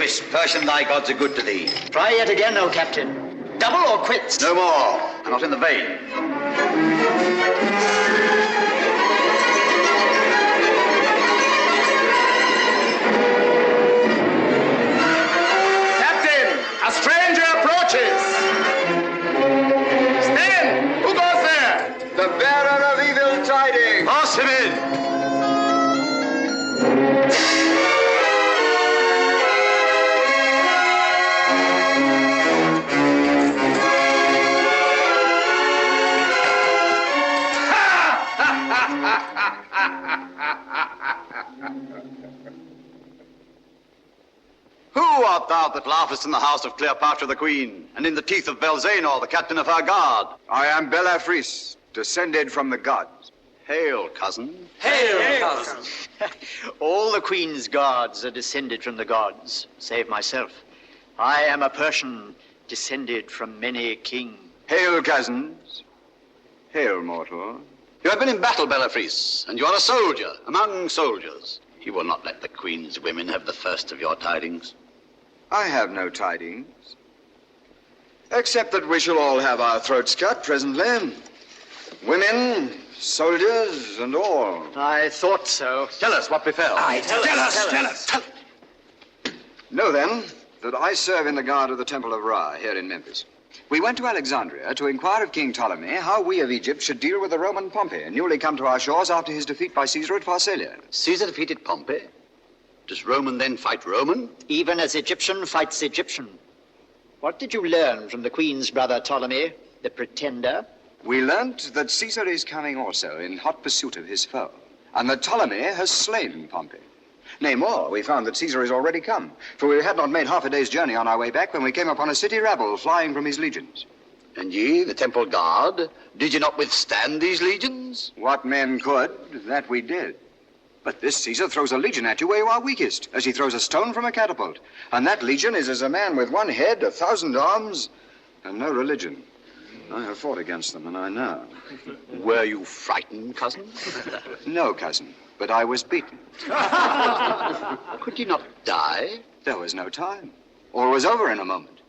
This Persian thy gods are good to thee. Try yet again, O Captain. Double or quits? No more. I'm not in the vein. Captain, a stranger approaches. Stand! Who goes there? The bearer of evil tidings. Pass him in. Who art thou that laughest in the house of Cleopatra the queen, and in the teeth of Belzanor, the captain of her guard? I am Belafris, descended from the gods. Hail, cousin. Hail, cousin. All the queen's guards are descended from the gods, save myself. I am a Persian, descended from many a king. Hail, cousins. Hail, mortal. You have been in battle, Belafris, and you are a soldier among soldiers. You will not let the queen's women have the first of your tidings. I have no tidings, except that we shall all have our throats cut presently. Women, soldiers, and all. I thought so. Tell us what befell. Tell us. Know then that I serve in the guard of the Temple of Ra here in Memphis. We went to Alexandria to inquire of King Ptolemy how we of Egypt should deal with the Roman Pompey, newly come to our shores after his defeat by Caesar at Pharsalia. Caesar defeated Pompey? Does Roman then fight Roman? Even as Egyptian fights Egyptian. What did you learn from the queen's brother Ptolemy, the pretender? We learnt that Caesar is coming also in hot pursuit of his foe, and that Ptolemy has slain Pompey. Nay, more, we found that Caesar is already come, for we had not made half a day's journey on our way back when we came upon a city rabble flying from his legions. And ye, the temple guard, did ye not withstand these legions? What men could, that we did. But this Caesar throws a legion at you where you are weakest, as he throws a stone from a catapult. And that legion is as a man with one head, 1,000 arms, and no religion. I have fought against them, and I know. Were you frightened, cousin? No, cousin, but I was beaten. Could ye not die? There was no time. All was over in a moment.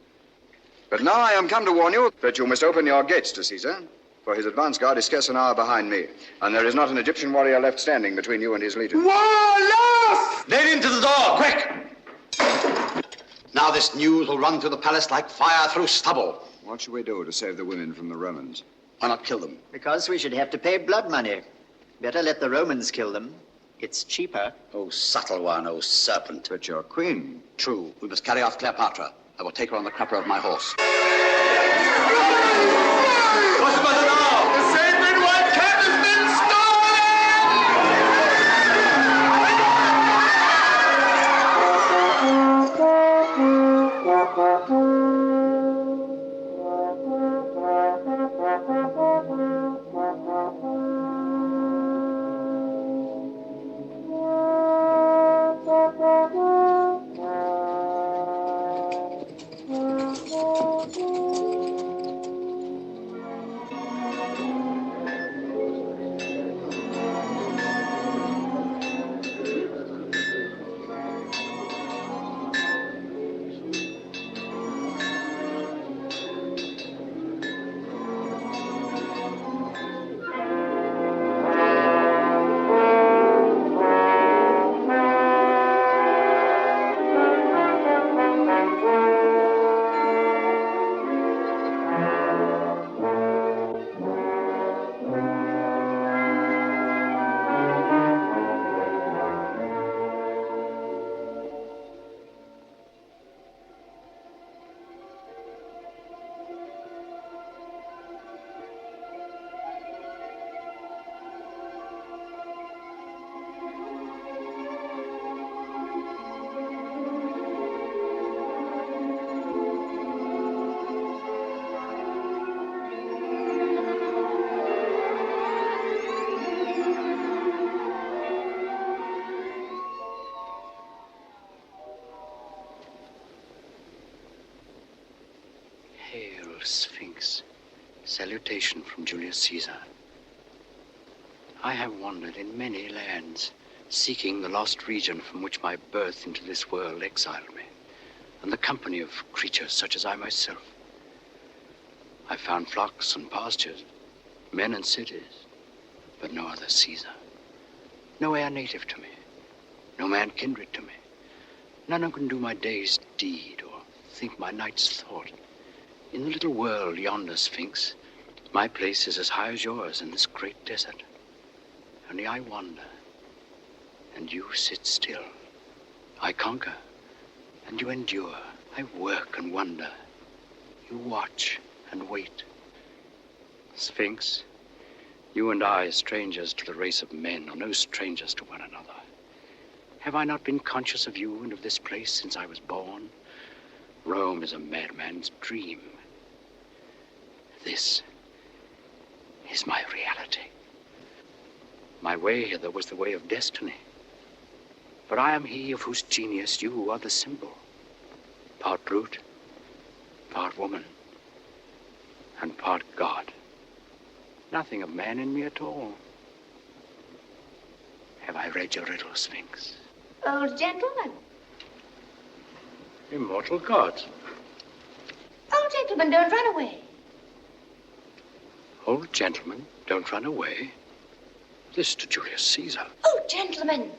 But now I am come to warn you that you must open your gates to Caesar, for his advance guard is scarce an hour behind me, and there is not an Egyptian warrior left standing between you and his legion. War lost! Lead into the door, quick! Now this news will run through the palace like fire through stubble. What shall we do to save the women from the Romans? Why not kill them? Because we should have to pay blood money. Better let the Romans kill them. It's cheaper. Oh, subtle one, oh, serpent. But your queen. True, we must carry off Cleopatra. I will take her on the crupper of my horse. What's the matter now? The sacred white cat has been Sphinx, salutation from Julius Caesar. I have wandered in many lands, seeking the lost region from which my birth into this world exiled me. and the company of creatures such as I myself. I found flocks and pastures, men and cities, but no other Caesar. No air native to me, no man kindred to me. None who can do my day's deed or think my night's thought. In the little world yonder, Sphinx, my place is as high as yours in this great desert. Only I wander, and you sit still. I conquer, and you endure. I work and wonder. You watch and wait. Sphinx, you and I, strangers to the race of men, are no strangers to one another. Have I not been conscious of you and of this place since I was born? Rome is a madman's dream. This is my reality. My way hither was the way of destiny. But I am he of whose genius you are the symbol. Part brute, part woman, and part God. Nothing of man in me at all. Have I read your riddle, Sphinx? Old gentleman. Immortal gods. Old gentleman, don't run away. Old gentlemen, don't run away. This to Julius Caesar. Old gentleman.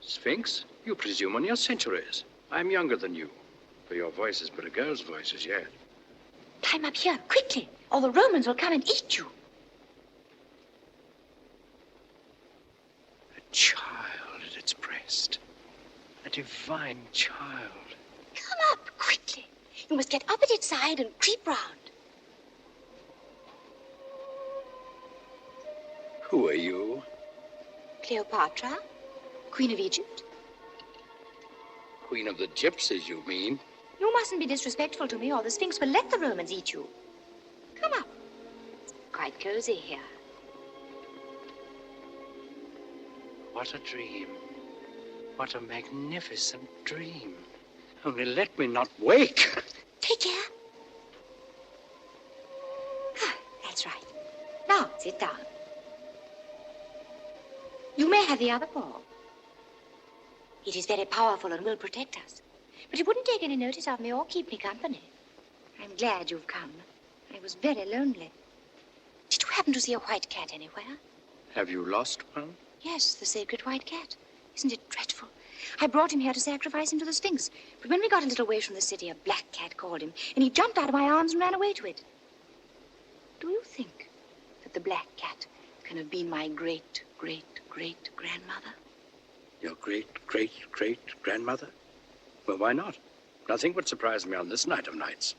Sphinx, you presume on your centuries. I'm younger than you, for your voice is but a girl's voice as yet. Climb up here, quickly, or the Romans will come and eat you. A child at its breast. A divine child. Come up, quickly. You must get up at its side and creep round. Who are you? Cleopatra, Queen of Egypt. Queen of the Gypsies, you mean? You mustn't be disrespectful to me, or the Sphinx will let the Romans eat you. Come up. It's quite cozy here. What a dream. What a magnificent dream. Only let me not wake. Take care. Ah, that's right. Now, sit down. You may have the other paw. It is very powerful and will protect us. But it wouldn't take any notice of me or keep me company. I'm glad you've come. I was very lonely. Did you happen to see a white cat anywhere? Have you lost one? Yes, the sacred white cat. Isn't it dreadful? I brought him here to sacrifice him to the Sphinx. But when we got a little way from the city, a black cat called him, and he jumped out of my arms and ran away to it. Do you think that the black cat can have been my great-great-great-grandmother? Your great-great-great-grandmother? Well, why not? Nothing would surprise me on this night of nights.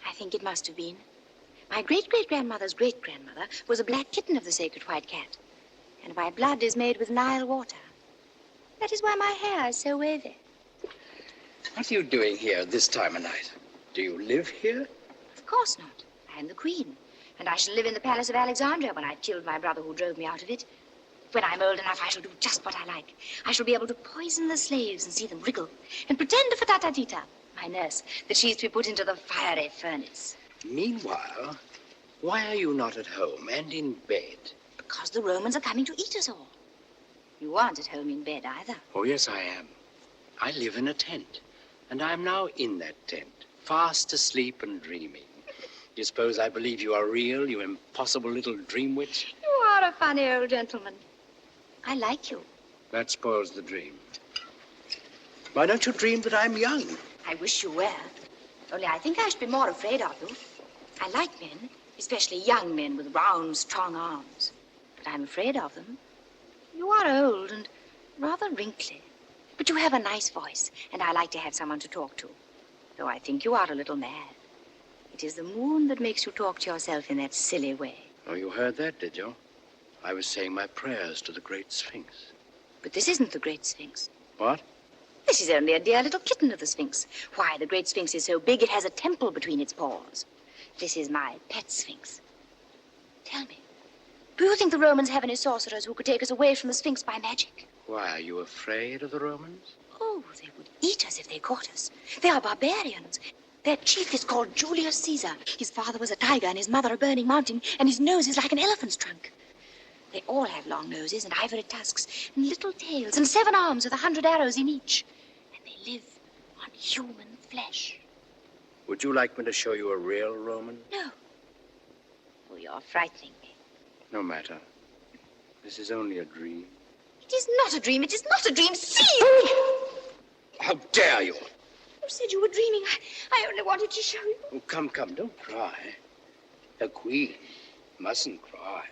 I think it must have been. My great-great-grandmother's great-grandmother was a black kitten of the sacred white cat. And my blood is made with Nile water. That is why my hair is so wavy. What are you doing here this time of night? Do you live here? Of course not. I am the queen. And I shall live in the palace of Alexandria when I've killed my brother who drove me out of it. When I'm old enough, I shall do just what I like. I shall be able to poison the slaves and see them wriggle. And pretend to Fatatatita, my nurse, that she's to be put into the fiery furnace. Meanwhile, why are you not at home and in bed? Because the Romans are coming to eat us all. You aren't at home in bed either. Oh, yes, I am. I live in a tent, and I'm now in that tent, fast asleep and dreaming. You suppose I believe you are real, you impossible little dream witch? You are a funny old gentleman. I like you. That spoils the dream. Why don't you dream that I'm young? I wish you were. Only I think I should be more afraid of you. I like men, especially young men with round, strong arms. But I'm afraid of them. You are old and rather wrinkly. But you have a nice voice, and I like to have someone to talk to. Though I think you are a little mad. It is the moon that makes you talk to yourself in that silly way. Oh, you heard that, did you? I was saying my prayers to the great Sphinx. But this isn't the great Sphinx. What? This is only a dear little kitten of the Sphinx. Why, the great Sphinx is so big it has a temple between its paws. This is my pet Sphinx. Tell me, do you think the Romans have any sorcerers who could take us away from the Sphinx by magic? Why, are you afraid of the Romans? Oh, they would eat us if they caught us. They are barbarians. Their chief is called Julius Caesar. His father was a tiger and his mother a burning mountain, and his nose is like an elephant's trunk. They all have long noses and ivory tusks and little tails and 7 arms with 100 arrows in each. And they live on human flesh. Would you like me to show you a real Roman? No. Oh, you're frightening me. No matter. This is only a dream. It is not a dream. It is not a dream. See! How dare you? You said you were dreaming. I only wanted to show you. Oh, come, don't cry. A queen mustn't cry.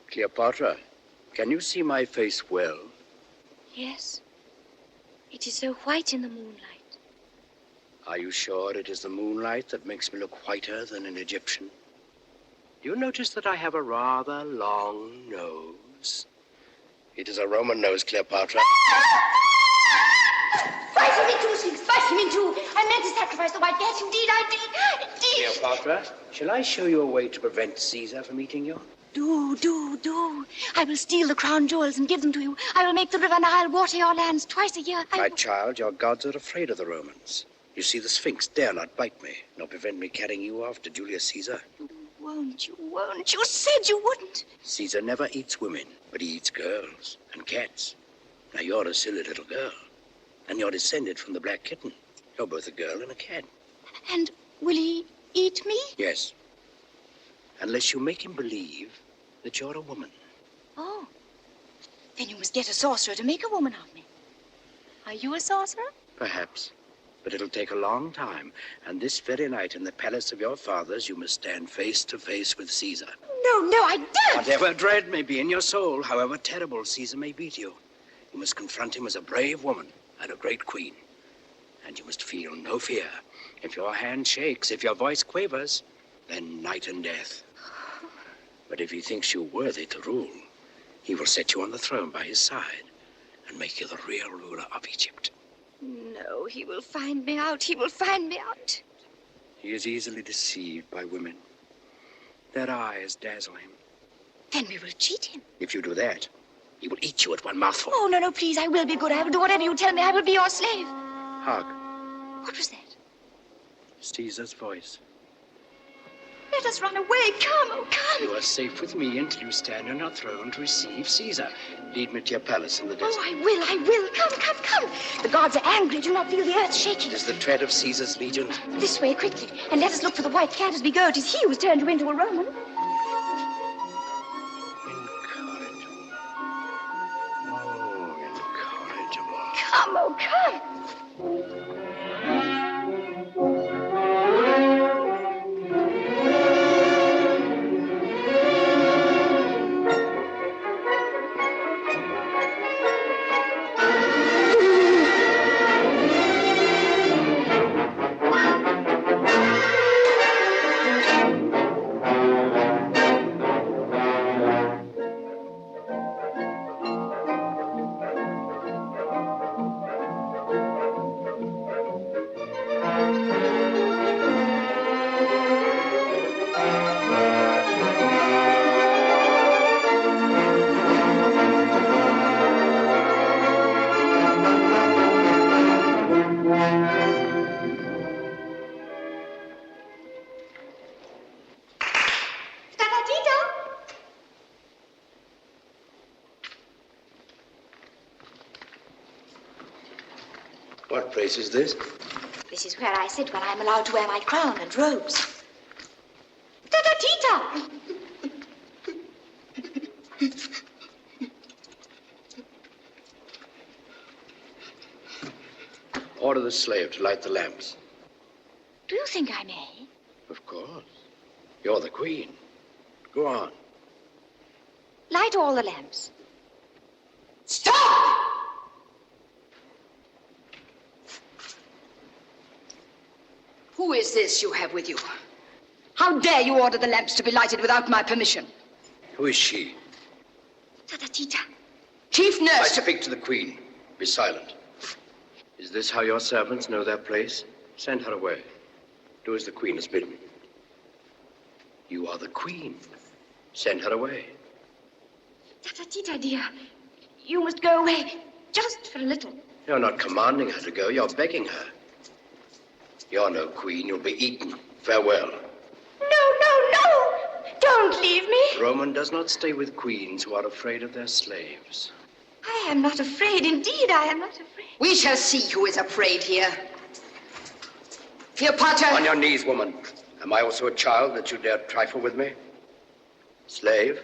Cleopatra, can you see my face well? Yes. It is so white in the moonlight. Are you sure it is the moonlight that makes me look whiter than an Egyptian? Do you notice that I have a rather long nose? It is a Roman nose, Cleopatra. Bite him in two, Sphinx. Bite him in two. I meant to sacrifice the white cat. Indeed, I did. Indeed. Cleopatra, shall I show you a way to prevent Caesar from eating you? Do. I will steal the crown jewels and give them to you. I will make the river Nile water your lands twice a year. My child, your gods are afraid of the Romans. You see, the Sphinx dare not bite me, nor prevent me carrying you off to Julius Caesar. Won't you? You said you wouldn't. Caesar never eats women, but he eats girls and cats. Now, you're a silly little girl, and you're descended from the black kitten. You're both a girl and a cat. And will he eat me? Yes. Unless you make him believe that you're a woman. Oh. Then you must get a sorcerer to make a woman of me. Are you a sorcerer? Perhaps. But it'll take a long time. And this very night in the palace of your fathers, you must stand face to face with Caesar. No, I daren't. Whatever dread may be in your soul, however terrible Caesar may be to you, you must confront him as a brave woman and a great queen. And you must feel no fear. If your hand shakes, if your voice quavers, then night and death. But if he thinks you worthy to rule, he will set you on the throne by his side and make you the real ruler of Egypt. No, he will find me out. He will find me out. He is easily deceived by women. Their eyes dazzle him. Then we will cheat him. If you do that, he will eat you at one mouthful. Oh, no, please. I will be good. I will do whatever you tell me. I will be your slave. Hark. What was that? Caesar's voice. Let us run away. Come, oh, come. You are safe with me until you stand on your throne to receive Caesar. Lead me to your palace in the desert. Oh, I will. Come. The gods are angry. Do not feel the earth shaking. It is the tread of Caesar's legions. This way, quickly. And let us look for the white cat as we go. It is he who has turned you into a Roman. Incorrigible. Oh, incorrigible. Come, oh, come. What place is this? This is where I sit when I'm allowed to wear my crown and robes. Ta-ta-tita! Order the slave to light the lamps. Do you think I may? Of course. You're the queen. Go on. Light all the lamps. Stop! Who is this you have with you? How dare you order the lamps to be lighted without my permission? Who is she? Ta-ta-tita. Chief I nurse. speak to the queen. Be silent. Is this how your servants know their place? Send her away. Do as the queen has bidden. You are the queen. Send her away. Ta-ta-tita, dear. You must go away. Just for a little. You're not commanding her to go. You're begging her. You're no queen. You'll be eaten. Farewell. No, no, no! Don't leave me. Roman does not stay with queens who are afraid of their slaves. I am not afraid. Indeed, I am not afraid. We shall see who is afraid here. Cleopatra. On your knees, woman. Am I also a child that you dare trifle with me? Slave?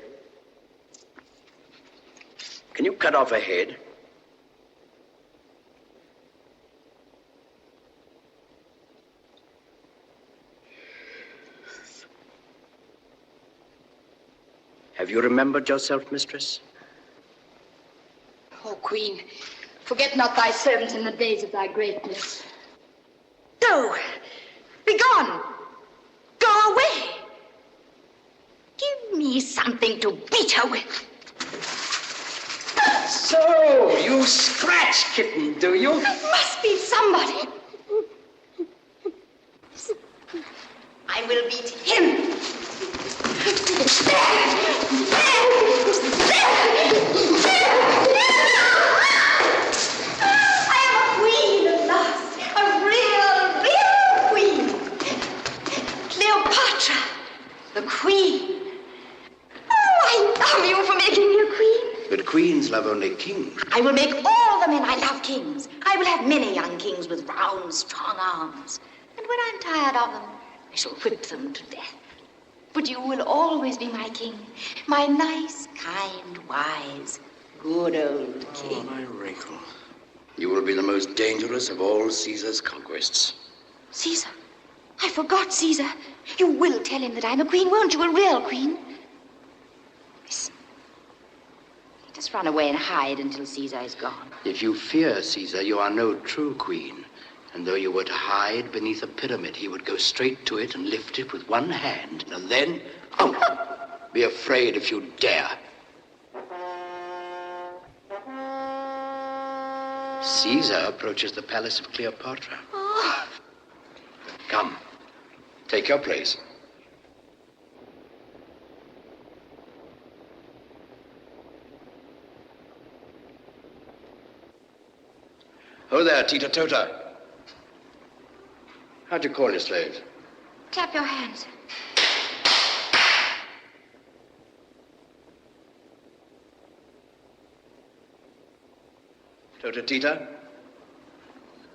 Can you cut off a head? Have you remembered yourself, mistress? Oh, Queen, forget not thy servant in the days of thy greatness. Go. Be gone. Go away. Give me something to beat her with. So, you scratch kitten, do you? It must be somebody. I will beat him. I am a queen at last. A real queen. Cleopatra, the queen. Oh, I love you for making me a queen. But queens love only kings. I will make all the men I love kings. I will have many young kings with round, strong arms. And when I'm tired of them, I shall whip them to death. But you will always be my king. My nice, kind, wise, good old king. Oh, my wrinkle. You will be the most dangerous of all Caesar's conquests. Caesar? I forgot Caesar. You will tell him that I'm a queen, won't you? A real queen. Listen. Let us run away and hide until Caesar is gone. If you fear Caesar, you are no true queen. And though you were to hide beneath a pyramid, he would go straight to it and lift it with one hand. And then, be afraid if you dare. Caesar approaches the palace of Cleopatra. Oh. Come, take your place. Oh there, Tita Tota. How'd you call your slaves? Clap your hands. Tota Tita,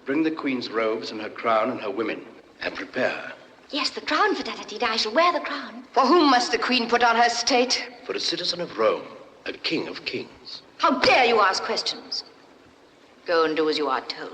bring the queen's robes and her crown and her women, and prepare her. Yes, the crown for Tatatita. I shall wear the crown. For whom must the queen put on her state? For a citizen of Rome, a king of kings. How dare you ask questions? Go and do as you are told.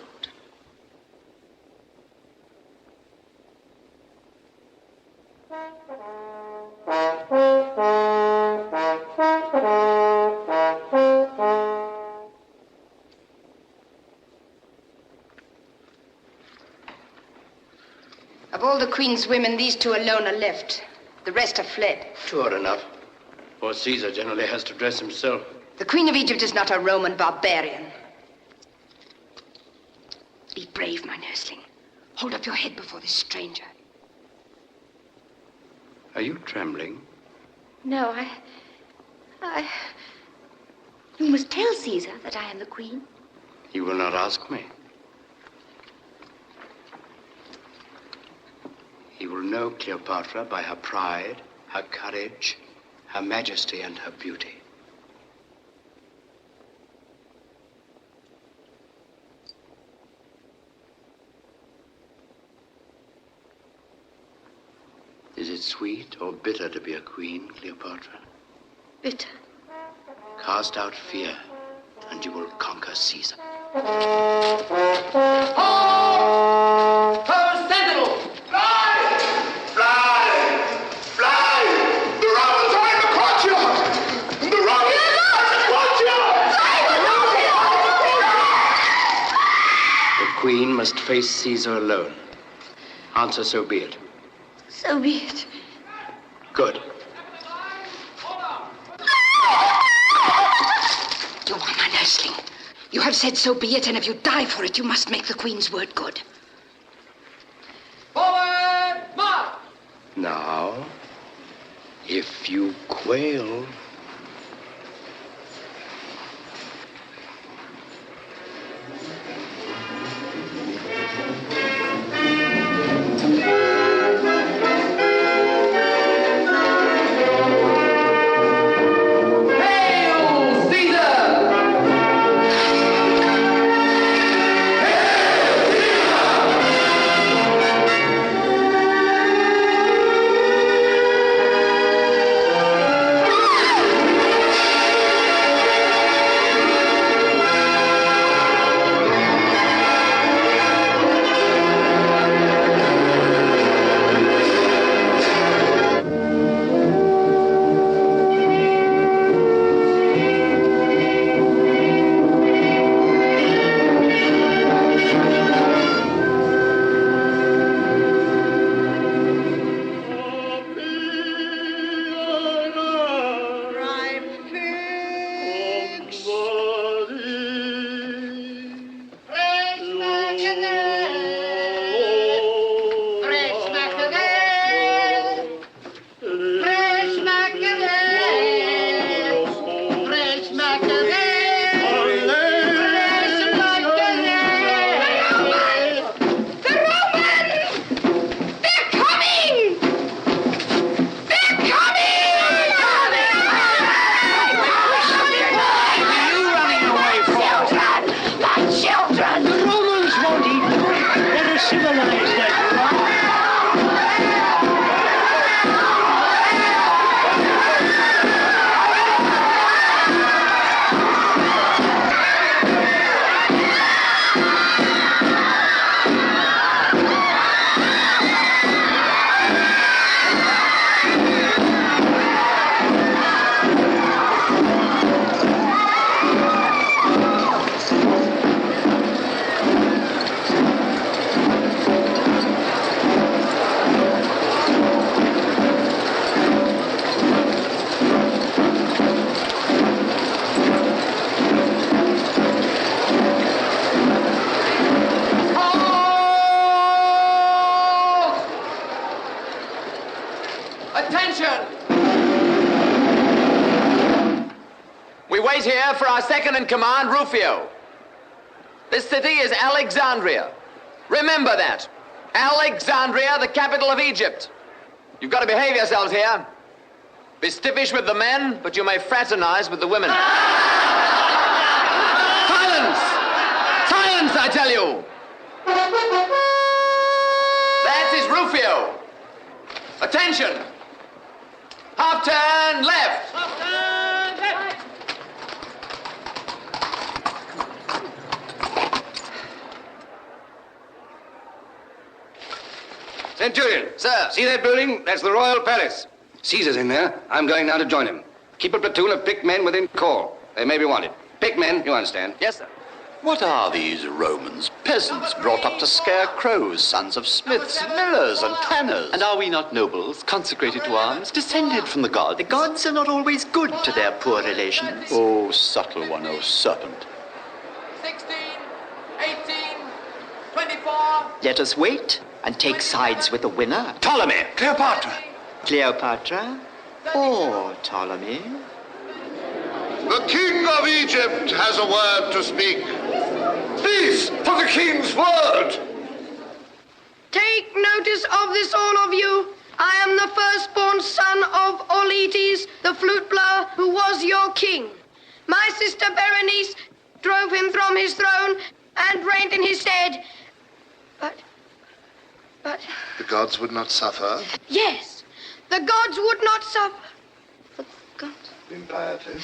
Of all the queen's women, these two alone are left. The rest have fled. Two are enough. For Caesar generally has to dress himself. The queen of Egypt is not a Roman barbarian. Be brave, my nursling. Hold up your head before this stranger. Are you trembling? No, You must tell Caesar that I am the queen. He will not ask me. He will know Cleopatra by her pride, her courage, her majesty, and her beauty. Is it sweet or bitter to be a queen, Cleopatra? Bitter. Cast out fear, and you will conquer Caesar. Sentinel! Fly! Fly! Fly! The Romans are in the courtyard! The Romans are in the courtyard! The queen must face Caesar alone. Answer, so be it. So be it. Good. You are my nursling. You have said so be it, and if you die for it, you must make the queen's word good. Forward, march! Now, if you quail... chair for our second in command, Rufio. This city is Alexandria. Remember that. Alexandria, the capital of Egypt. You've got to behave yourselves here. Be stiffish with the men, but you may fraternize with the women. Silence! Silence, I tell you! That is Rufio. Attention! Half turn left! Half turn left! Centurion. Sir. See that building? That's the Royal Palace. Caesar's in there. I'm going now to join him. Keep a platoon of picked men within call. They may be wanted. Picked men, you understand? Yes, sir. What are these Romans? Peasants brought up to scare crows, sons of smiths, millers, and tanners. And are we not nobles, consecrated to arms, descended from the gods? The gods are not always good to their poor relations. Oh, subtle one, oh serpent. 16, 18, 24. Let us wait and take sides with the winner. Ptolemy. Cleopatra. Cleopatra or Ptolemy? The king of Egypt has a word to speak. Please, for the king's word. Take notice of this, all of you. I am the firstborn son of Auletes, the flute blower, who was your king. My sister Berenice drove him from his throne and reigned in his stead. But... The gods would not suffer. Yes, the gods would not suffer. The gods... Impiety.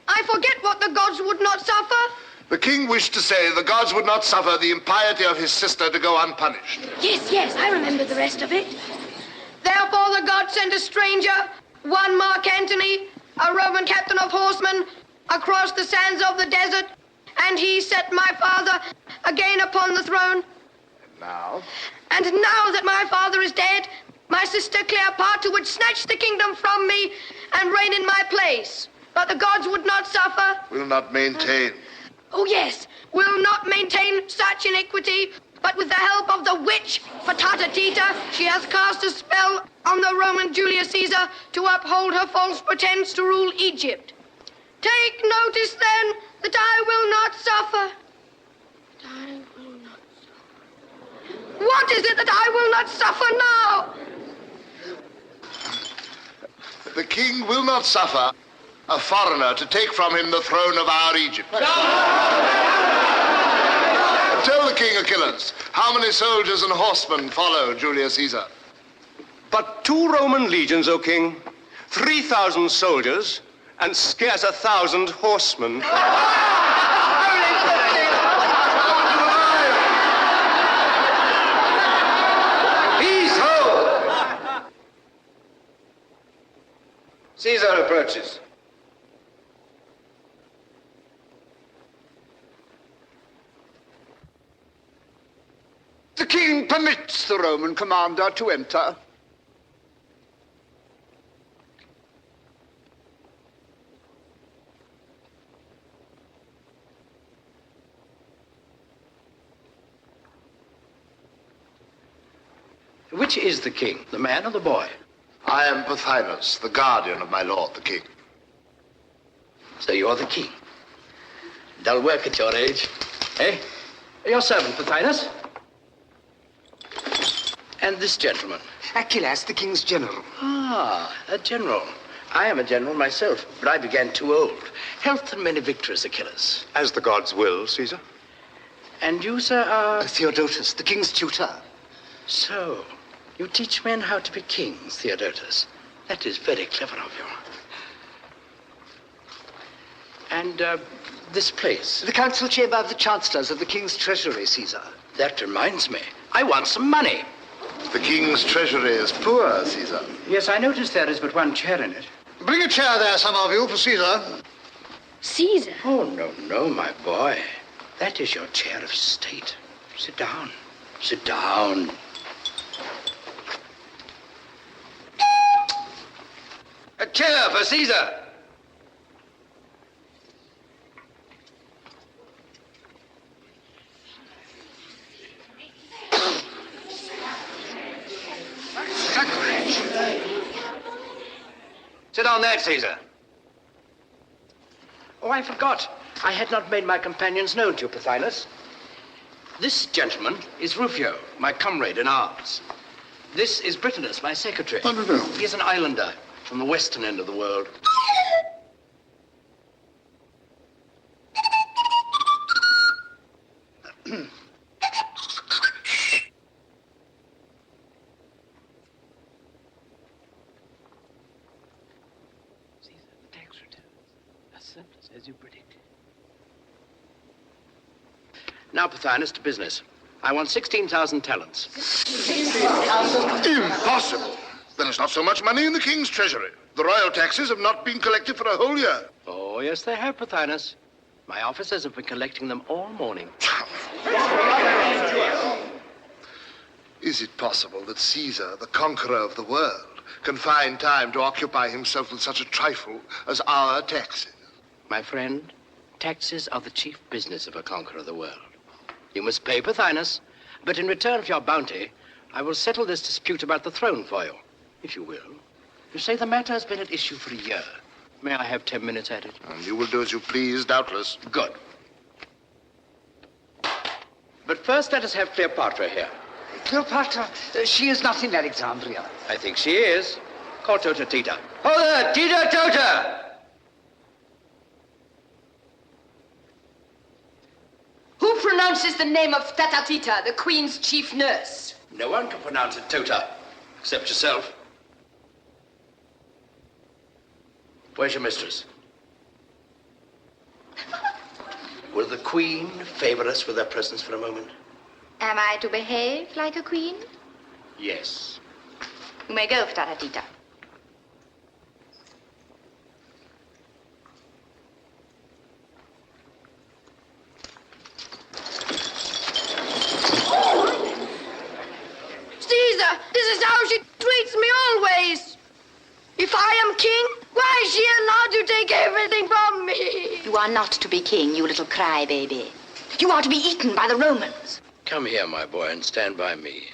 I forget what the gods would not suffer. The king wished to say the gods would not suffer the impiety of his sister to go unpunished. Yes, I remember the rest of it. Therefore the gods sent a stranger, one Mark Antony, a Roman captain of horsemen, across the sands of the desert, and he set my father again upon the throne. And now that my father is dead, my sister Cleopatra would snatch the kingdom from me and reign in my place. But the gods would not suffer. Will not maintain. Oh, yes, will not maintain such iniquity, but with the help of the witch, Patata Tita, she has cast a spell on the Roman Julius Caesar to uphold her false pretense to rule Egypt. Take notice, then, that I will not suffer. That I will not suffer. What is it that I will not suffer now? The king will not suffer a foreigner to take from him the throne of our Egypt. Tell the king, Achilles, how many soldiers and horsemen follow Julius Caesar? But 2 Roman legions, O king, 3,000 soldiers, and scarce 1,000 horsemen. Peace, ho! Caesar approaches. The king permits the Roman commander to enter. Which is the king, the man or the boy? I am Pothinus, the guardian of my lord, the king. So you're the king. Dull work at your age. Eh? Your servant, Pothinus. And this gentleman? Achilles, the king's general. Ah, a general. I am a general myself, but I began too old. Health and many victories, Achilles. As the gods will, Caesar. And you, sir, are... Theodotus, the king's tutor. So, you teach men how to be kings, Theodotus. That is very clever of you. And, this place? The council chamber of the chancellors of the king's treasury, Caesar. That reminds me. I want some money. The king's treasury is poor, Caesar. Yes, I notice there is but one chair in it. Bring a chair there, some of you, for Caesar. Caesar? Oh, no, my boy. That is your chair of state. Sit down. Sit down. A chair for Caesar. Sit on that, Caesar. Oh, I forgot. I had not made my companions known to you, Pothinus. This gentleman is Rufio, my comrade in arms. This is Britanus, my secretary. Oh, no. He is an islander from the western end of the world. As you predicted. Now, Pothinus, to business. I want 16,000 talents. Impossible. There is not so much money in the king's treasury. The royal taxes have not been collected for a whole year. Oh, yes, they have, Pothinus. My officers have been collecting them all morning. Is it possible that Caesar, the conqueror of the world, can find time to occupy himself with such a trifle as our taxes? My friend, taxes are the chief business of a conqueror of the world. You must pay, Pothinus, but in return for your bounty, I will settle this dispute about the throne for you, if you will. You say the matter has been at issue for a year. May I have 10 minutes at it? And you will do as you please, doubtless. Good. But first, let us have Cleopatra here. Cleopatra? She is not in Alexandria. I think she is. Call Tota Tita. Oh, there, Tita Tota! Who pronounces the name of Tatatita, the Queen's chief nurse? No one can pronounce it Tota, except yourself. Where's your mistress? Will the Queen favor us with her presence for a moment? Am I to behave like a queen? Yes. You may go, Tatatita. Caesar, this is how she treats me always. If I am king, why is she allowed to take everything from me? You are not to be king, you little crybaby. You are to be eaten by the Romans. Come here, my boy, and stand by me.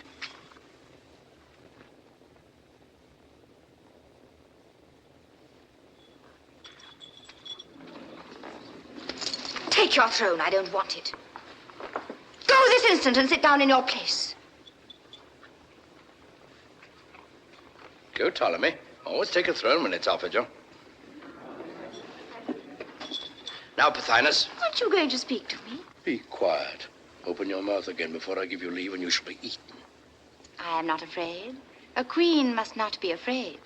Take your throne, I don't want it. Go this instant and sit down in your place. Go, Ptolemy. Always take a throne when it's offered you. Now, Pothinus. Aren't you going to speak to me? Be quiet. Open your mouth again before I give you leave, and you shall be eaten. I am not afraid. A queen must not be afraid.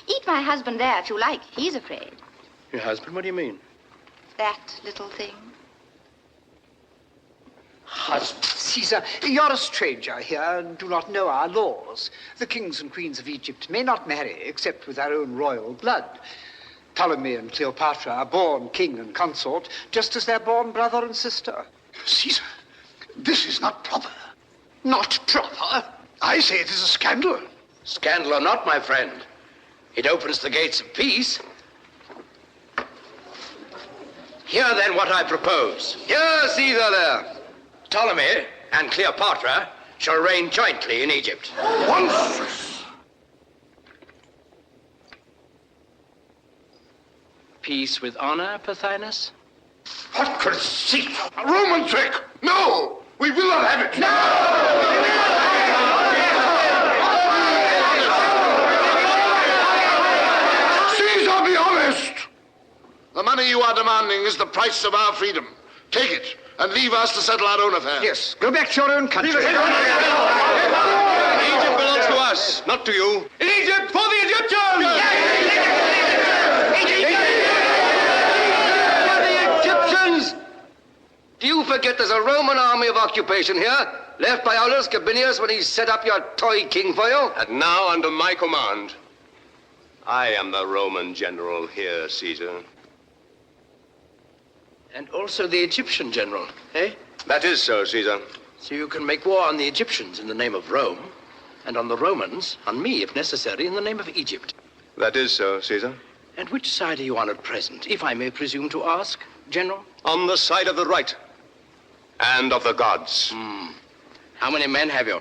Eat my husband there if you like. He's afraid. Your husband? What do you mean? That little thing. Husband. Caesar, you're a stranger here and do not know our laws. The kings and queens of Egypt may not marry except with their own royal blood. Ptolemy and Cleopatra are born king and consort, just as they're born brother and sister. Caesar, this is not proper. Not proper? I say it is a scandal. Scandal or not, my friend. It opens the gates of peace. Hear then what I propose. Hear, Caesar, there. Ptolemy and Cleopatra shall reign jointly in Egypt. Monstrous! Peace with honor, Pothinus? What conceit! A Roman trick! No! We will not have it! No! Caesar, be honest! The money you are demanding is the price of our freedom. Take it and leave us to settle our own affairs. Yes, go back to your own country. Egypt belongs to us, not to you. Egypt for the Egyptians! Do you forget there's a Roman army of occupation here, left by Aulus Gabinius when he set up your toy king for you? And now under my command. I am the Roman general here, Caesar. And also the Egyptian general, eh? That is so, Caesar. So you can make war on the Egyptians in the name of Rome, and on the Romans, on me, if necessary, in the name of Egypt. That is so, Caesar. And which side are you on at present, if I may presume to ask, General? On the side of the right. And of the gods. How many men have you?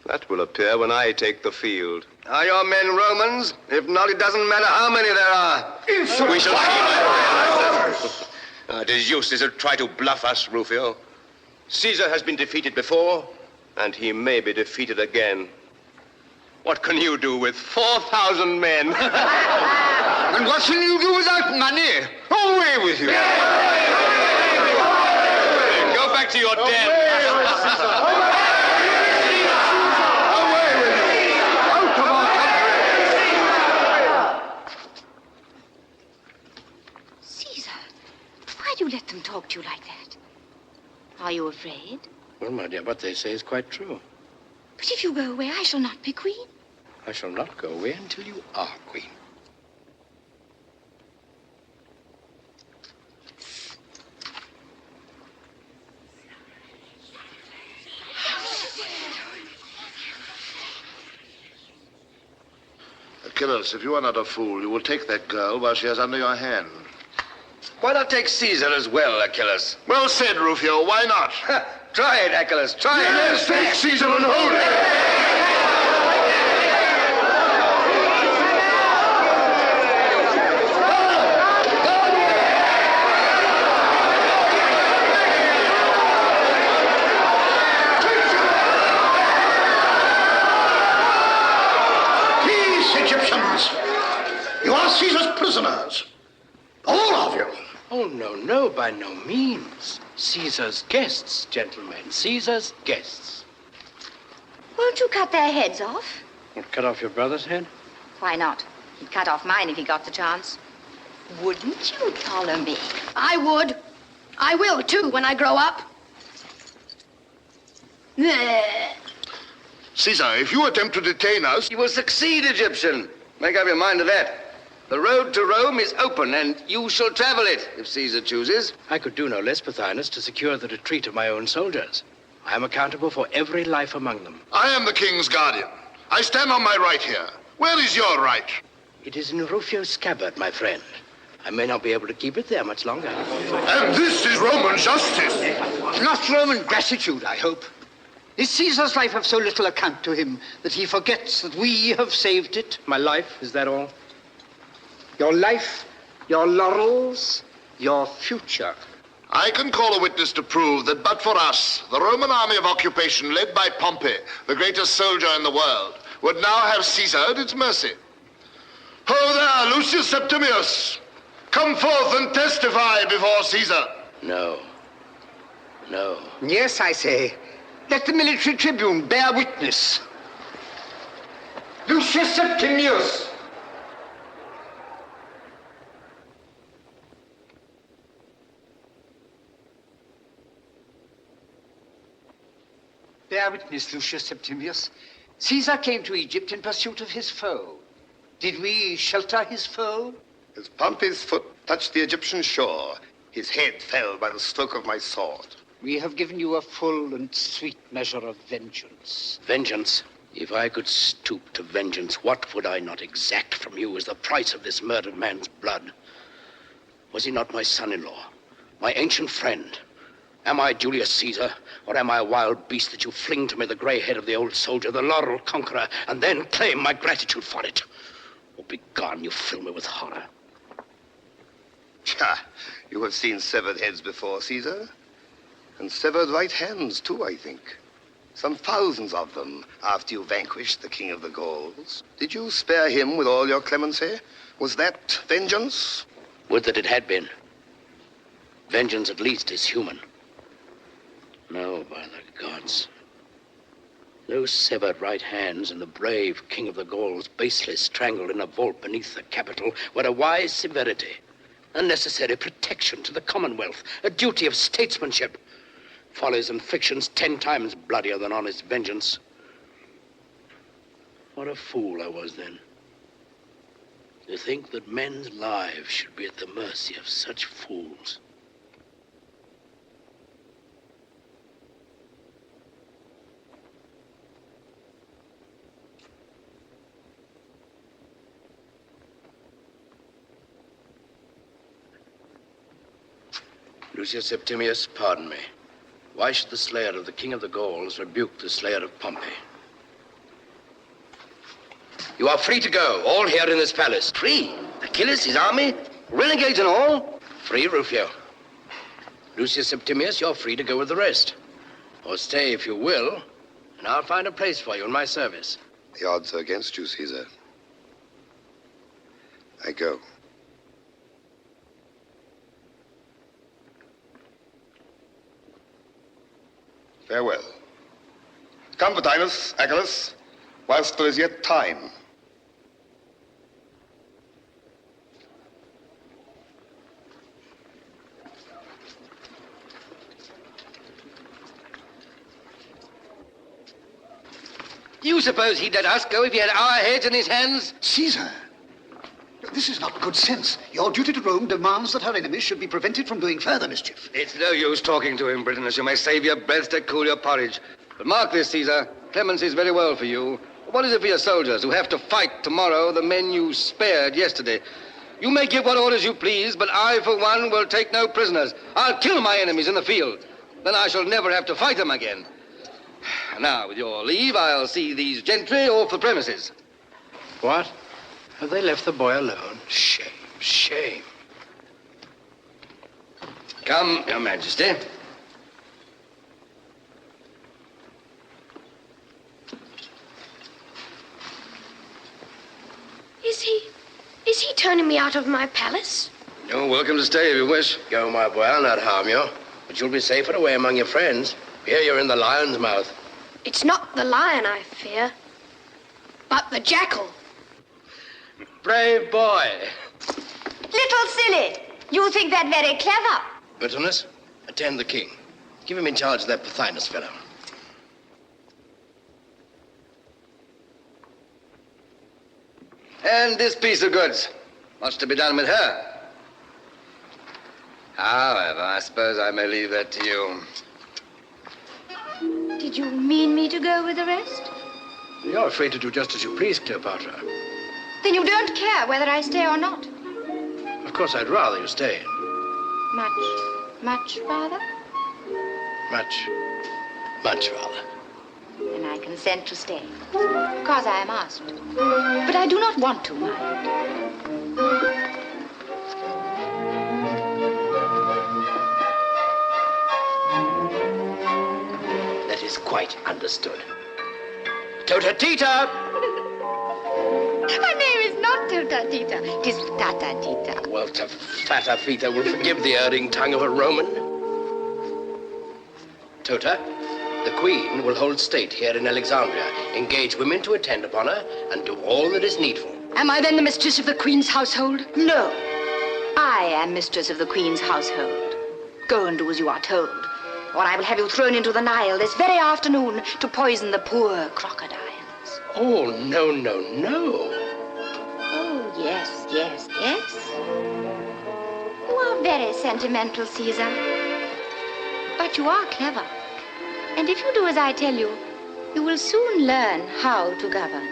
That will appear when I take the field. Are your men Romans? If not, it doesn't matter how many there are. Insolent! We shall see, my friends. course. It is useless to try to bluff us, Rufio. Caesar has been defeated before, and he may be defeated again. What can you do with 4,000 men? And what will you do without money? Away with you! Go back to your den. Why do you let them talk to you like that? Are you afraid? Well, my dear, what they say is quite true. But if you go away, I shall not be queen. I shall not go away until you are queen. Achilles, if you are not a fool, you will take that girl while she is under your hand. Why not take Caesar as well, Achilles? Well said, Rufio. Why not? Try it, Achilles. Try it. Yes, take Caesar and hold it. You are Caesar's prisoners. All of you. Oh, no, by no means. Caesar's guests, gentlemen. Caesar's guests. Won't you cut their heads off? What, cut off your brother's head? Why not? He'd cut off mine if he got the chance. Wouldn't you, Ptolemy? I would. I will, too, when I grow up. Caesar, if you attempt to detain us... You will succeed, Egyptian. Make up your mind to that. The road to Rome is open, and you shall travel it, if Caesar chooses. I could do no less, Pothinus, to secure the retreat of my own soldiers. I am accountable for every life among them. I am the king's guardian. I stand on my right here. Where is your right? It is in Rufio's scabbard, my friend. I may not be able to keep it there much longer. And this is Roman justice. Not Roman gratitude, I hope. Is Caesar's life of so little account to him that he forgets that we have saved it? My life, is that all? Your life, your laurels, your future. I can call a witness to prove that but for us, the Roman army of occupation led by Pompey, the greatest soldier in the world, would now have Caesar at its mercy. Ho there, Lucius Septimius! Come forth and testify before Caesar. No. Yes, I say. Let the military tribune bear witness. Lucius Septimius! Bear witness, Lucius Septimius. Caesar came to Egypt in pursuit of his foe. Did we shelter his foe? As Pompey's foot touched the Egyptian shore, his head fell by the stroke of my sword. We have given you a full and sweet measure of vengeance. Vengeance? If I could stoop to vengeance, what would I not exact from you as the price of this murdered man's blood? Was he not my son-in-law, my ancient friend? Am I Julius Caesar, or am I a wild beast that you fling to me the gray head of the old soldier, the laurel conqueror, and then claim my gratitude for it? Oh, begone, you fill me with horror. You have seen severed heads before, Caesar. And severed right hands, too, I think. Some thousands of them, after you vanquished the king of the Gauls. Did you spare him with all your clemency? Was that vengeance? Would that it had been. Vengeance, at least, is human. No, by the gods. Those severed right hands and the brave king of the Gauls basely strangled in a vault beneath the Capitol were a wise severity, a necessary protection to the Commonwealth, a duty of statesmanship. Follies and fictions 10 times bloodier than honest vengeance. What a fool I was then. To think that men's lives should be at the mercy of such fools. Lucius Septimius, pardon me. Why should the slayer of the king of the Gauls rebuke the slayer of Pompey? You are free to go, all here in this palace. Free? Achilles, his army, renegades and all? Free, Rufio. Lucius Septimius, you're free to go with the rest. Or stay if you will, and I'll find a place for you in my service. The odds are against you, Caesar. I go. Farewell. Come, Vatinus, Achilles, whilst there is yet time. You suppose he'd let us go if he had our heads in his hands? Caesar, this is not good sense. Your duty to Rome demands that her enemies should be prevented from doing further mischief. It's no use talking to him, Britanus. You may save your breath to cool your porridge. But mark this, Caesar. Clemency is very well for you. What is it for your soldiers who have to fight tomorrow the men you spared yesterday? You may give what orders you please, but I, for one, will take no prisoners. I'll kill my enemies in the field. Then I shall never have to fight them again. Now, with your leave, I'll see these gentry off the premises. What? Have they left the boy alone? Shame, shame. Come, Your Majesty. Is he turning me out of my palace? You're welcome to stay if you wish. Go, my boy, I'll not harm you. But you'll be safer away among your friends. Here you're in the lion's mouth. It's not the lion I fear, but the jackal. Brave boy. Little silly. You think that very clever. Britanus, attend the king. Give him in charge of that Pothinus fellow. And this piece of goods. What's to be done with her? However, I suppose I may leave that to you. Did you mean me to go with the rest? You're free to do just as you please, Cleopatra. Then you don't care whether I stay or not. Of course, I'd rather you stayed. Much rather? Much rather. Then I consent to stay, because I am asked. But I do not want to mind. That is quite understood. Tota Tita! My name is not Tota Tita. It is Tata Tita. Well, Fata Fita will forgive the erring tongue of a Roman. Tota, the Queen will hold state here in Alexandria, engage women to attend upon her, and do all that is needful. Am I then the mistress of the Queen's household? No. I am mistress of the Queen's household. Go and do as you are told, or I will have you thrown into the Nile this very afternoon to poison the poor crocodiles. Oh, no, no, no. Oh, yes, yes, yes. You are very sentimental, Caesar. But you are clever. And if you do as I tell you, you will soon learn how to govern.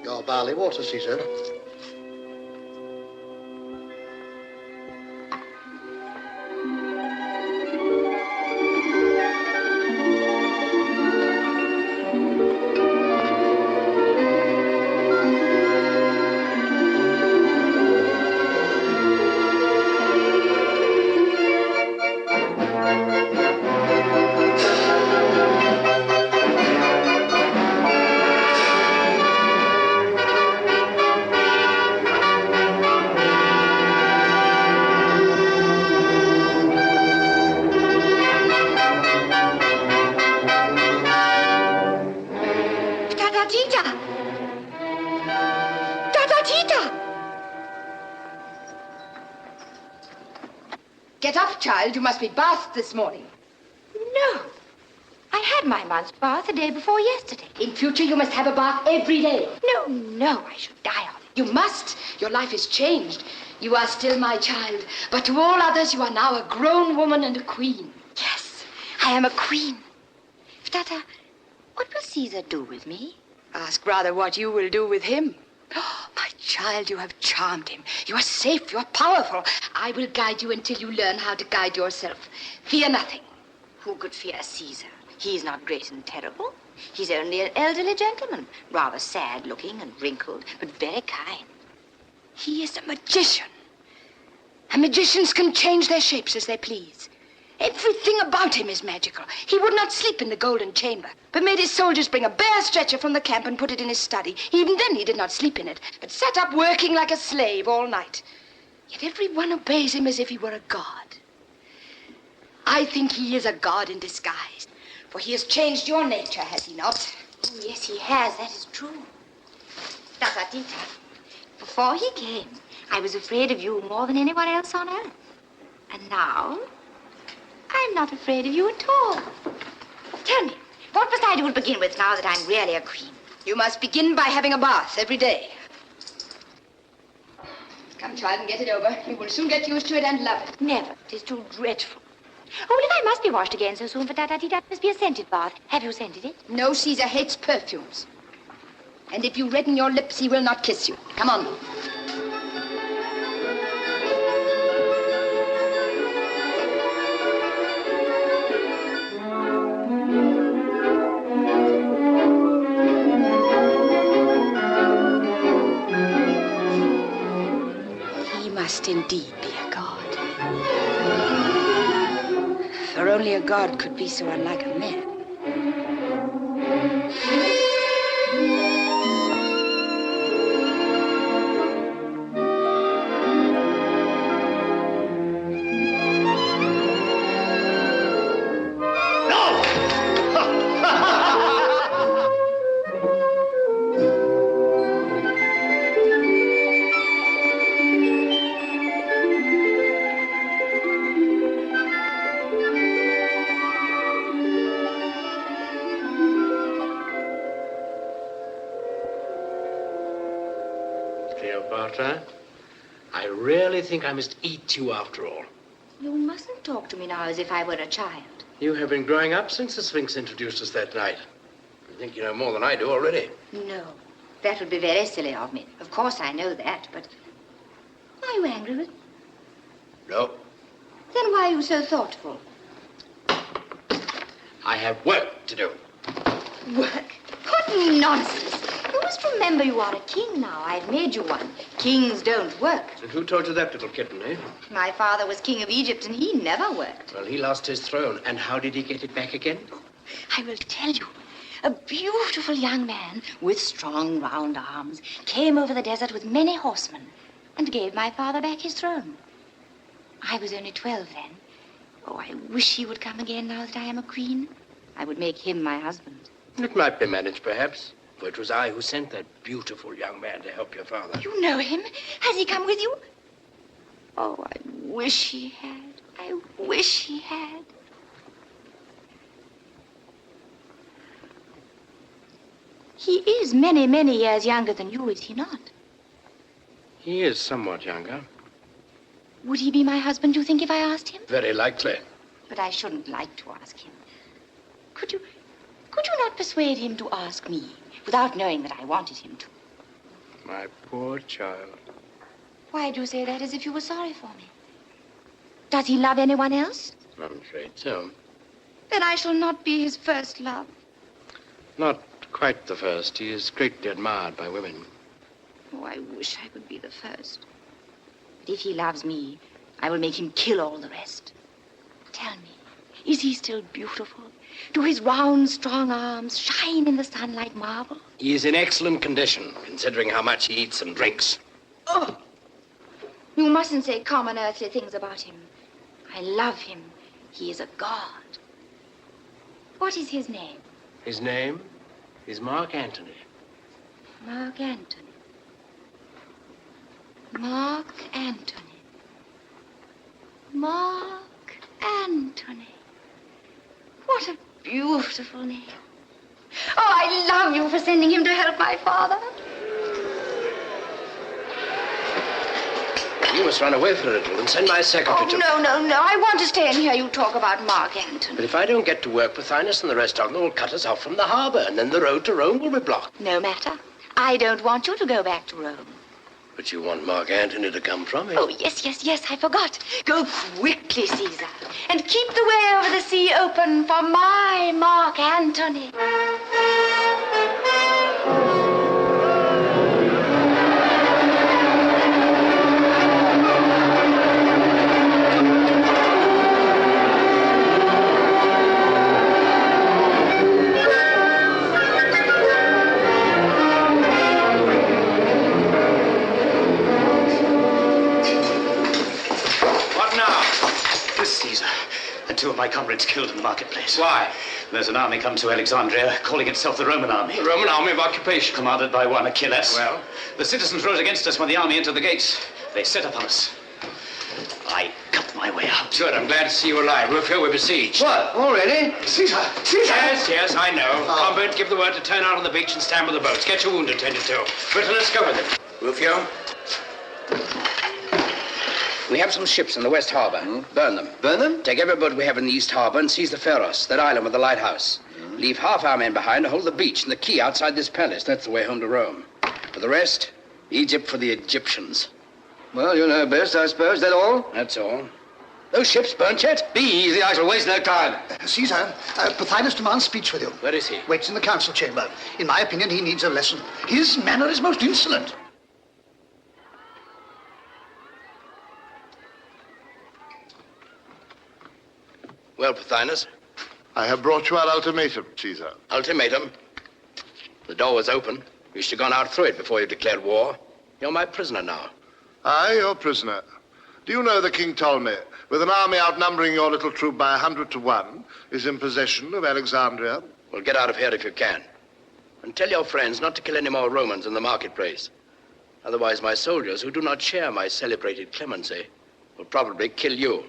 Your barley water, Caesar. tough, child. You must be bathed this morning. No. I had my month's bath the day before yesterday. In future, you must have a bath every day. No, I should die of it. You must. Your life is changed. You are still my child, but to all others, you are now a grown woman and a queen. Yes, I am a queen. Tata, what will Caesar do with me? Ask rather what you will do with him. Oh, my child, you have charmed him. You are safe, you are powerful. I will guide you until you learn how to guide yourself. Fear nothing. Who could fear Caesar? He is not great and terrible. He's only an elderly gentleman, rather sad-looking and wrinkled, but very kind. He is a magician. And magicians can change their shapes as they please. Everything about him is magical. He would not sleep in the golden chamber, but made his soldiers bring a bare stretcher from the camp and put it in his study. Even then he did not sleep in it, but sat up working like a slave all night. Yet everyone obeys him as if he were a god. I think he is a god in disguise, for he has changed your nature, has he not? Oh, yes, he has. That is true. Tata, before he came, I was afraid of you more than anyone else on earth. And now, I'm not afraid of you at all. Tell me, what must I do to begin with now that I'm really a queen? You must begin by having a bath every day. Come, child, and get it over. You will soon get used to it and love it. Never. It is too dreadful. Oh, well, if I must be washed again so soon for Tata, must be a scented bath. Have you scented it? No, Caesar hates perfumes. And if you redden your lips, he will not kiss you. Come on. He must indeed be a god. For only a god could be so unlike a man. Cleopatra, I really think I must eat you after all. You mustn't talk to me now as if I were a child. You have been growing up since the Sphinx introduced us that night. I think you know more than I do already. No, that would be very silly of me. Of course I know that, but are you angry with me? No. Then why are you so thoughtful? I have work to do. Work? What nonsense! You must remember you are a king now. I've made you one. Kings don't work. And who told you that, little kitten, eh? My father was king of Egypt, and he never worked. Well, he lost his throne. And how did he get it back again? I will tell you. A beautiful young man with strong, round arms came over the desert with many horsemen and gave my father back his throne. I was only 12 then. Oh, I wish he would come again now that I am a queen. I would make him my husband. It might be managed, perhaps. For it was I who sent that beautiful young man to help your father. You know him? Has he come with you? Oh, I wish he had. I wish he had. He is many, many years younger than you, is he not? He is somewhat younger. Would he be my husband, do you think, if I asked him? Very likely. But I shouldn't like to ask him. Could you not persuade him to ask me without knowing that I wanted him to? My poor child. Why do you say that as if you were sorry for me? Does he love anyone else? I'm afraid so. Then I shall not be his first love. Not quite the first. He is greatly admired by women. Oh, I wish I could be the first. But if he loves me, I will make him kill all the rest. Tell me, is he still beautiful? Do his round, strong arms shine in the sun like marble? He is in excellent condition, considering how much he eats and drinks. Oh! You mustn't say common earthly things about him. I love him. He is a god. What is his name? His name is Mark Antony. Mark Antony. Mark Antony. Mark Antony. What a beautiful name. Oh, I love you for sending him to help my father. You must run away for a little and send my secretary to... No. I want to stay and hear you talk about Mark Antony. But if I don't get to work, Pothinus and the rest of them will cut us off from the harbor, and then the road to Rome will be blocked. No matter. I don't want you to go back to Rome. But you want Mark Antony to come from it? Oh, yes, I forgot. Go quickly, Caesar, and keep the way over the sea open for my Mark Antony. Two of my comrades killed in the marketplace. Why? There's an army come to Alexandria, calling itself the Roman army. The Roman army of occupation. Commanded by one Achilles. Well? The citizens rose against us when the army entered the gates. They set upon us. I cut my way out. Good, I'm glad to see you alive. Rufio, we're besieged. What, already? Caesar! Yes, I know. Combat, give the word to turn out on the beach and stand with the boats. Get your wound attended to. Britain, let's go with them. Rufio? We have some ships in the West Harbor. Burn them. Burn them? Take every boat we have in the East Harbor and seize the Pharos, that island with the lighthouse. Leave half our men behind to hold the beach and the quay outside this palace. That's the way home to Rome. For the rest, Egypt for the Egyptians. Well, you know best, I suppose. That all? That's all. Those ships burnt yet? Be easy, I shall waste no time. Caesar, Pothinus demands speech with you. Where is he? Waits in the council chamber. In my opinion, he needs a lesson. His manner is most insolent. Well, Pothinus? I have brought you our ultimatum, Caesar. Ultimatum? The door was open. You should have gone out through it before you declared war. You're my prisoner now. Aye, your prisoner. Do you know that King Ptolemy, with an army outnumbering your little troop by 100 to 1, is in possession of Alexandria? Well, get out of here if you can. And tell your friends not to kill any more Romans in the marketplace. Otherwise, my soldiers, who do not share my celebrated clemency, will probably kill you.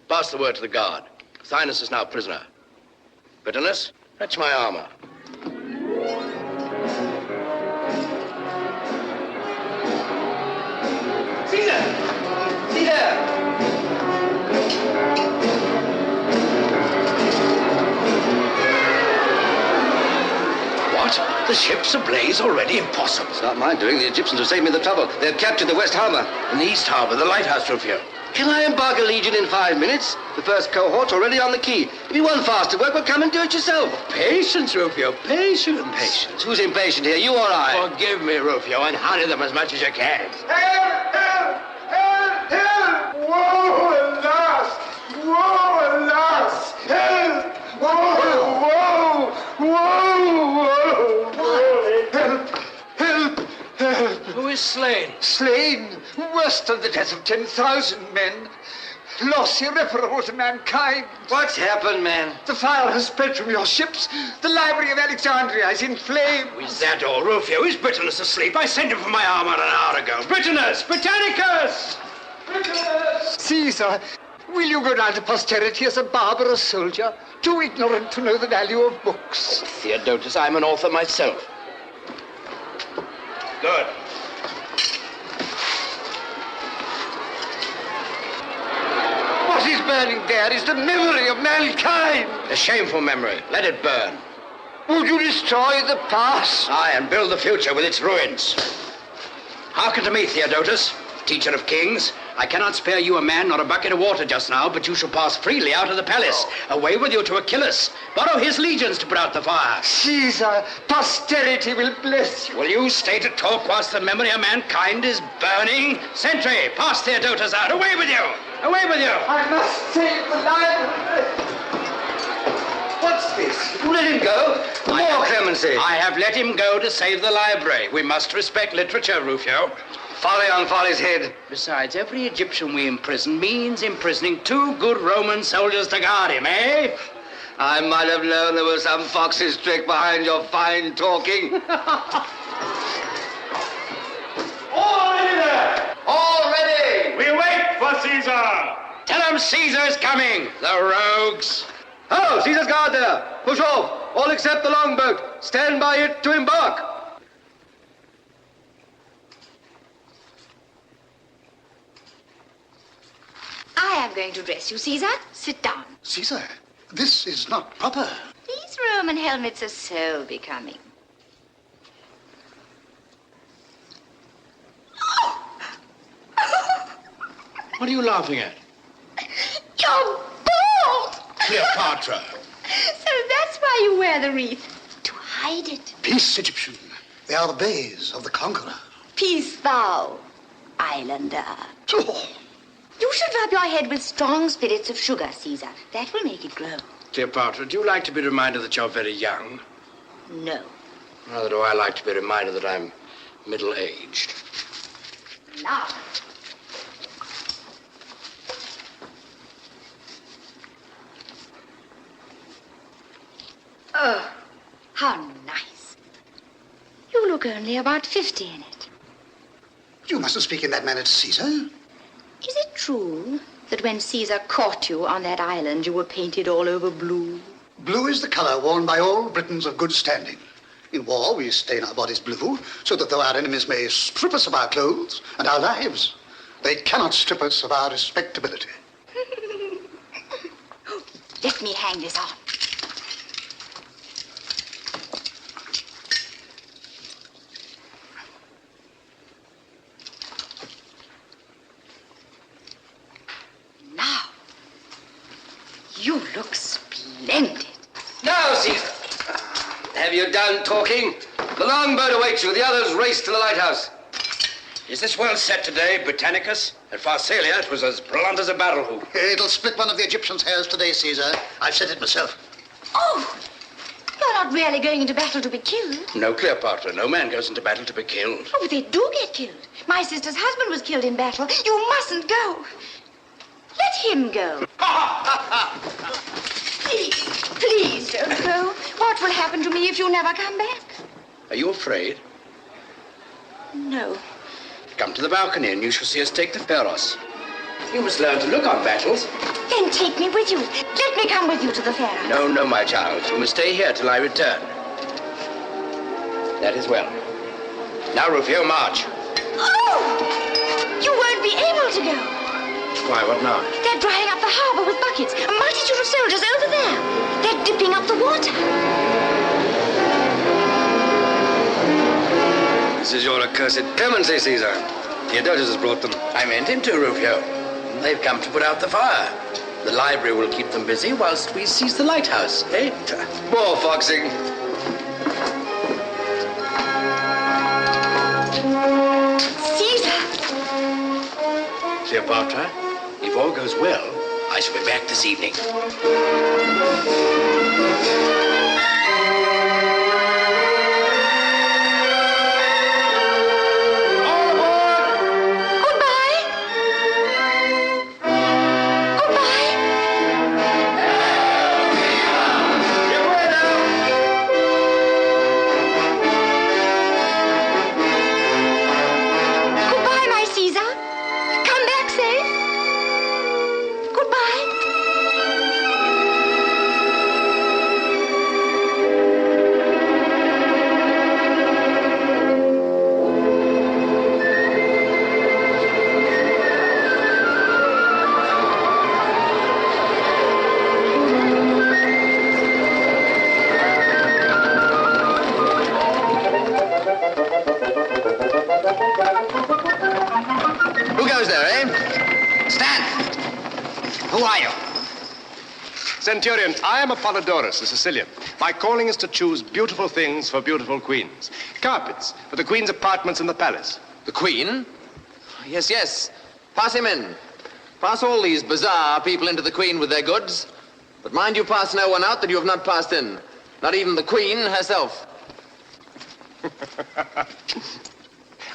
Pass the word to the guard. Pothinus is now prisoner. Bitterness, fetch my armor. Caesar! Caesar! What? The ship's ablaze already? Impossible. It's not my doing. The Egyptians have saved me the trouble. They've captured the West Harbor. In the East Harbor, the lighthouse, Rufio. Can I embark a legion in 5 minutes? The first cohort's already on the quay. If you want faster work, well, come and do it yourself. Patience, Rufio, patience. Patience? Who's impatient here, you or I? Forgive me, Rufio, and hurry them as much as you can. Help! Help! Help! Help! Woe, alas! Woe, alas! Help! Woe! Woe! Woe! Woe! Help! Help! Help! Who is slain? Slain, worst of the death of 10,000 men. Loss irreparable to mankind. What's happened, man? The fire has spread from your ships. The library of Alexandria is in flames. Is that all, Rufio? Is Britannicus asleep? I sent him for my armor an hour ago. Britannicus! Britannicus! Britannicus! Caesar, will you go down to posterity as a barbarous soldier, too ignorant to know the value of books? Theodotus, I'm an author myself. Good. What is burning there is the memory of mankind. A shameful memory. Let it burn. Would you destroy the past? Aye, and build the future with its ruins. Hearken to me, Theodotus, teacher of kings. I cannot spare you a man nor a bucket of water just now, but you shall pass freely out of the palace. Away with you to Achilles. Borrow his legions to put out the fire. Caesar, posterity will bless you. Will you stay to talk whilst the memory of mankind is burning? Sentry, pass Theodotus out. Away with you! Away with you! I must save the library. What's this? You let him go? More clemency. I have let him go to save the library. We must respect literature, Rufio. Folly on folly's head. Besides, every Egyptian we imprison means imprisoning 2 good Roman soldiers to guard him, eh? I might have known there was some fox's trick behind your fine talking. All ready there! All ready! We wait for Caesar! Tell them Caesar is coming. The rogues! Oh, Caesar's guard there. Push off. All except the longboat. Stand by it to embark. I am going to dress you, Caesar. Sit down. Caesar, this is not proper. These Roman helmets are so becoming. What are you laughing at? You're bald! Cleopatra. So that's why you wear the wreath. To hide it. Peace, Egyptian. They are the bays of the conqueror. Peace thou, islander. Oh. You should rub your head with strong spirits of sugar, Caesar. That will make it glow. Cleopatra, do you like to be reminded that you're very young? No. Rather do I like to be reminded that I'm middle-aged. Now. Oh, how nice. You look only about 50 in it. You mustn't speak in that manner to Caesar. Is it true that when Caesar caught you on that island, you were painted all over blue? Blue is the color worn by all Britons of good standing. In war, we stain our bodies blue, so that though our enemies may strip us of our clothes and our lives, they cannot strip us of our respectability. Let me hang this on. Now, you look splendid. Now, Caesar, have you done talking? The longboat awaits you. The others race to the lighthouse. Is this well set today, Britannicus? At Pharsalia, it was as blunt as a barrel hoop. It'll split one of the Egyptians' hairs today, Caesar. I've said it myself. Oh, you're not really going into battle to be killed. No, Cleopatra. No man goes into battle to be killed. Oh, they do get killed. My sister's husband was killed in battle. You mustn't go. Let him go. Please don't go. What will happen to me if you never come back? Are you afraid? No. Come to the balcony and you shall see us take the Pharos. You must learn to look on battles. Then take me with you. Let me come with you to the Pharos. No, no, my child. You must stay here till I return. That is well. Now, Rufio, march. Oh! You won't be able to go. Why, what now? They're drying up the harbor with buckets. A multitude of soldiers over there. They're dipping up the water. This is your accursed clemency, Caesar. Theodotus has brought them. I meant him to, Rufio. They've come to put out the fire. The library will keep them busy whilst we seize the lighthouse, eh? More foxing. Caesar! Cleopatra, if all goes well, I shall be back this evening. Centurion, I am Apollodorus, the Sicilian. My calling is to choose beautiful things for beautiful queens. Carpets for the queen's apartments in the palace. The queen? Yes, yes. Pass him in. Pass all these bizarre people into the queen with their goods. But mind you pass no one out that you have not passed in. Not even the queen herself.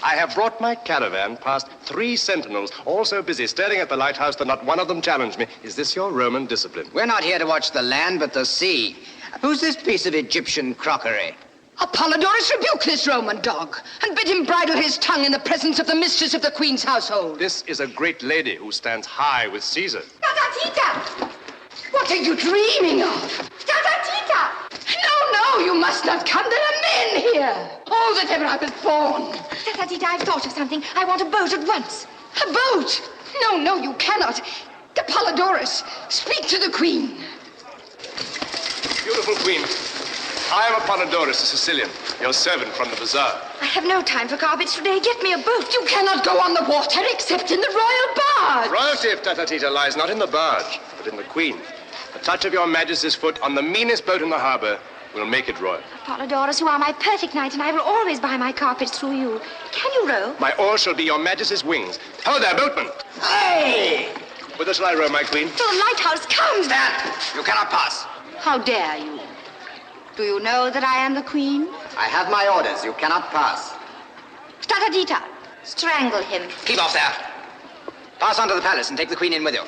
I have brought my caravan past 3 sentinels, all so busy staring at the lighthouse that not one of them challenged me. Is this your Roman discipline? We're not here to watch the land, but the sea. Who's this piece of Egyptian crockery? Apollodorus, rebuke this Roman dog, and bid him bridle his tongue in the presence of the mistress of the queen's household. This is a great lady who stands high with Caesar. Tita! What are you dreaming of? Tita! No, you must not come. There are men here. Oh, that ever I was born. Tita, I've thought of something. I want a boat at once. A boat? No, you cannot. Apollodorus, speak to the queen. Beautiful queen, I am Apollodorus, a Sicilian, your servant from the bazaar. I have no time for carpets today. Get me a boat. You cannot go on the water except in the royal barge. Royalty of Tatatita lies not in the barge, but in the queen. A touch of your majesty's foot on the meanest boat in the harbor will make it royal. Apollodorus, you are my perfect knight, and I will always buy my carpets through you. Can you row? My oar shall be your majesty's wings. Ho there, boatman! Hey! Whither shall I row, my queen? To the lighthouse. Come! Stand! You cannot pass. How dare you? Do you know that I am the queen? I have my orders. You cannot pass. Tita, strangle him. Keep off there. Pass on to the palace and take the queen in with you.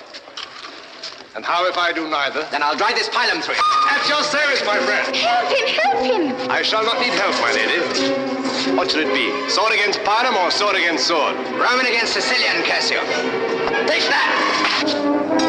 And how if I do neither? Then I'll drive this pylon through it. At your service, my friend. Help him! I shall not need help, my lady. What shall it be? Sword against pylon or sword against sword? Roman against Sicilian, Cassio. Take that!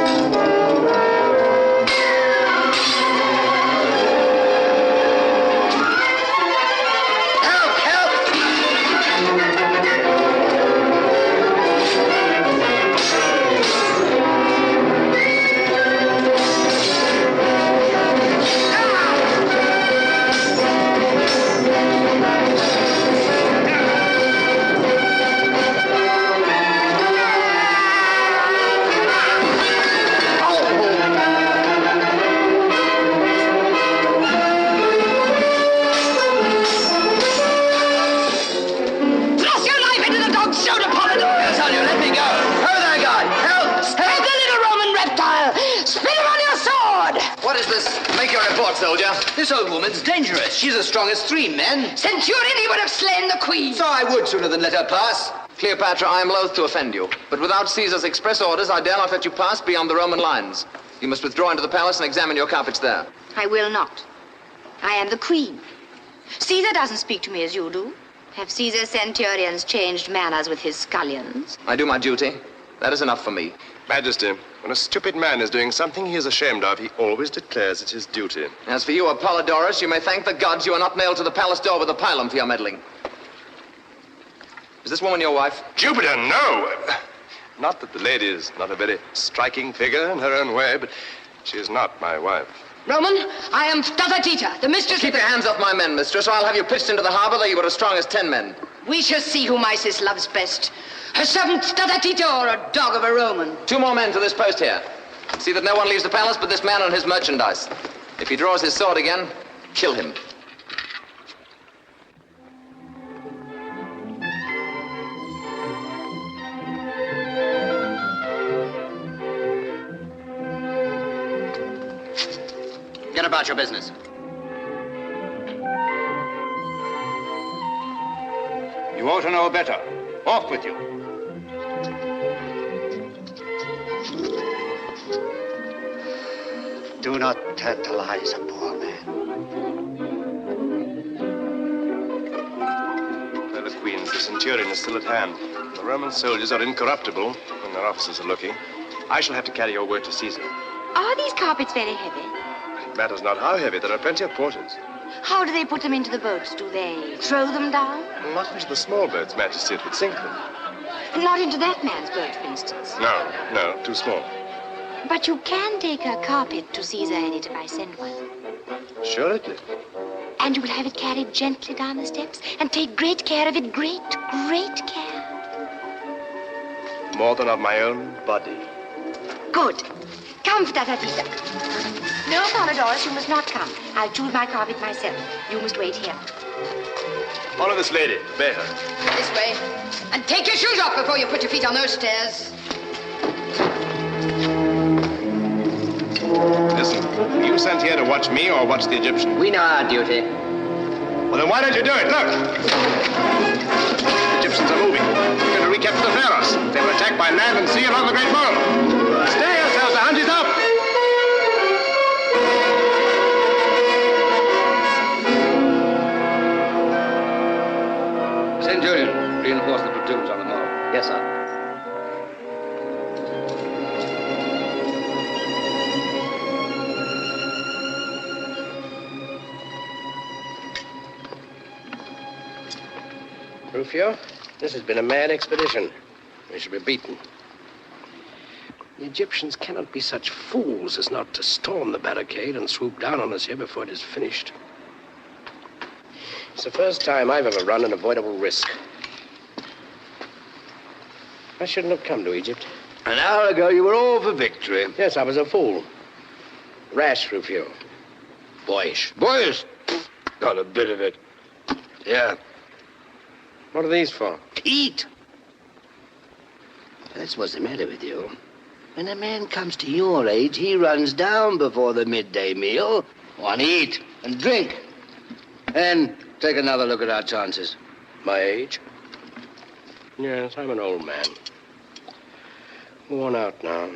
Soldier. This old woman's dangerous. She's as strong as 3 men. Centurion, he would have slain the queen. So I would sooner than let her pass. Cleopatra, I am loath to offend you, but without Caesar's express orders, I dare not let you pass beyond the Roman lines. You must withdraw into the palace and examine your carpets there. I will not. I am the queen. Caesar doesn't speak to me as you do. Have Caesar's centurions changed manners with his scullions? I do my duty. That is enough for me. Majesty, when a stupid man is doing something he is ashamed of, he always declares it his duty. As for you, Apollodorus, you may thank the gods you are not nailed to the palace door with a pylon for your meddling. Is this woman your wife? Jupiter, no! Not that the lady is not a very striking figure in her own way, but she is not my wife. Roman, I am Tita, the mistress. Keep your hands off my men, mistress, or I'll have you pitched into the harbor though you were as strong as 10 men. We shall see whom Isis loves best. Her servant Tita or a dog of a Roman. 2 more men to this post here. See that no one leaves the palace but this man and his merchandise. If he draws his sword again, kill him. Get about your business. You ought to know better. Off with you. Do not tantalize a poor man. Well, the queens, the centurion is still at hand. The Roman soldiers are incorruptible when their officers are looking. I shall have to carry your word to Caesar. Are these carpets very heavy? It matters not how heavy. There are plenty of porters. How do they put them into the boats? Do they throw them down? Not into the small boats, Majesty. It would sink them. Not into that man's boat, for instance. No, too small. But you can take a carpet to Caesar in it if I send one. Assuredly. And you will have it carried gently down the steps and take great care of it. Great care. More than of my own body. Good. Come, Tita. No, Apollodorus, you must not come. I'll choose my carpet myself. You must wait here. Follow this lady. Obey her. This way. And take your shoes off before you put your feet on those stairs. Listen, were you sent here to watch me or watch the Egyptian? We know our duty. Well, then why don't you do it? Look! The Egyptians are moving. We're going to recapture the Pharos. They will attack by land and sea along the Great Mole. Stay yourselves, the hunt is up! Centurion, reinforce the platoons on the mole. Yes, sir. Rufio, this has been a mad expedition. We shall be beaten. The Egyptians cannot be such fools as not to storm the barricade and swoop down on us here before it is finished. It's the first time I've ever run an avoidable risk. I shouldn't have come to Egypt. An hour ago, you were all for victory. Yes, I was a fool. Rash, Rufio. Boyish. Boys, got a bit of it. Yeah. What are these for? Eat. That's what's the matter with you. When a man comes to your age, he runs down before the midday meal. Want to eat and drink. And take another look at our chances. My age? Yes, I'm an old man. Worn out now.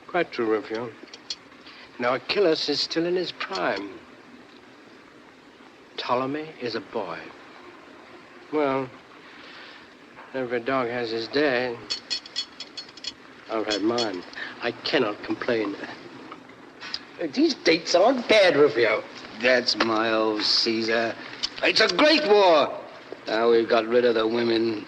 Quite true, Rufio. Now, Achilles is still in his prime. Ptolemy is a boy. Well, every dog has his day. I've had mine. I cannot complain. These dates aren't bad, Rufio. That's my old Caesar. It's a great war. Now we've got rid of the women.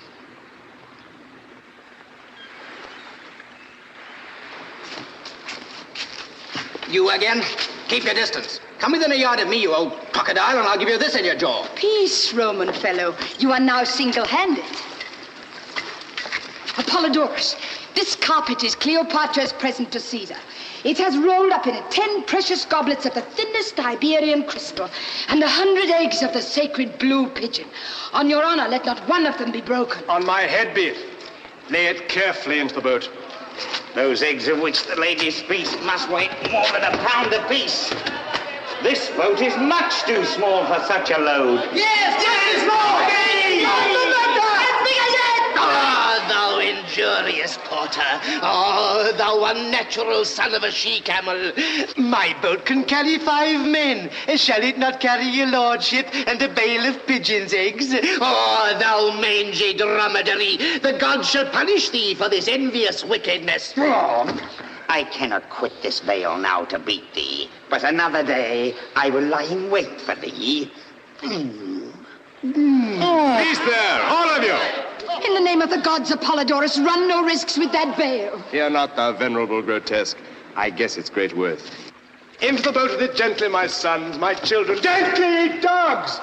You again? Keep your distance. Come within a yard of me, you old crocodile, and I'll give you this in your jaw. Peace, Roman fellow. You are now single-handed. Apollodorus, this carpet is Cleopatra's present to Caesar. It has rolled up in it 10 precious goblets of the thinnest Iberian crystal and 100 eggs of the sacred blue pigeon. On your honor, let not one of them be broken. On my head be it. Lay it carefully into the boat. Those eggs of which the lady speaks must weigh more than a pound apiece. This boat is much too small for such a load. Yes, yes, Lord! Ah, thou injurious porter. Oh, thou unnatural son of a she-camel. My boat can carry 5 men. Shall it not carry your lordship and a bale of pigeons' eggs? Oh, thou mangy dromedary. The gods shall punish thee for this envious wickedness. I cannot quit this vale now to beat thee, but another day I will lie in wait for thee. Peace there, all of you! In the name of the gods, Apollodorus, run no risks with that bale. Fear not, thou venerable grotesque. I guess its great worth. Into the boat with it gently, my sons, my children. Gently, dogs!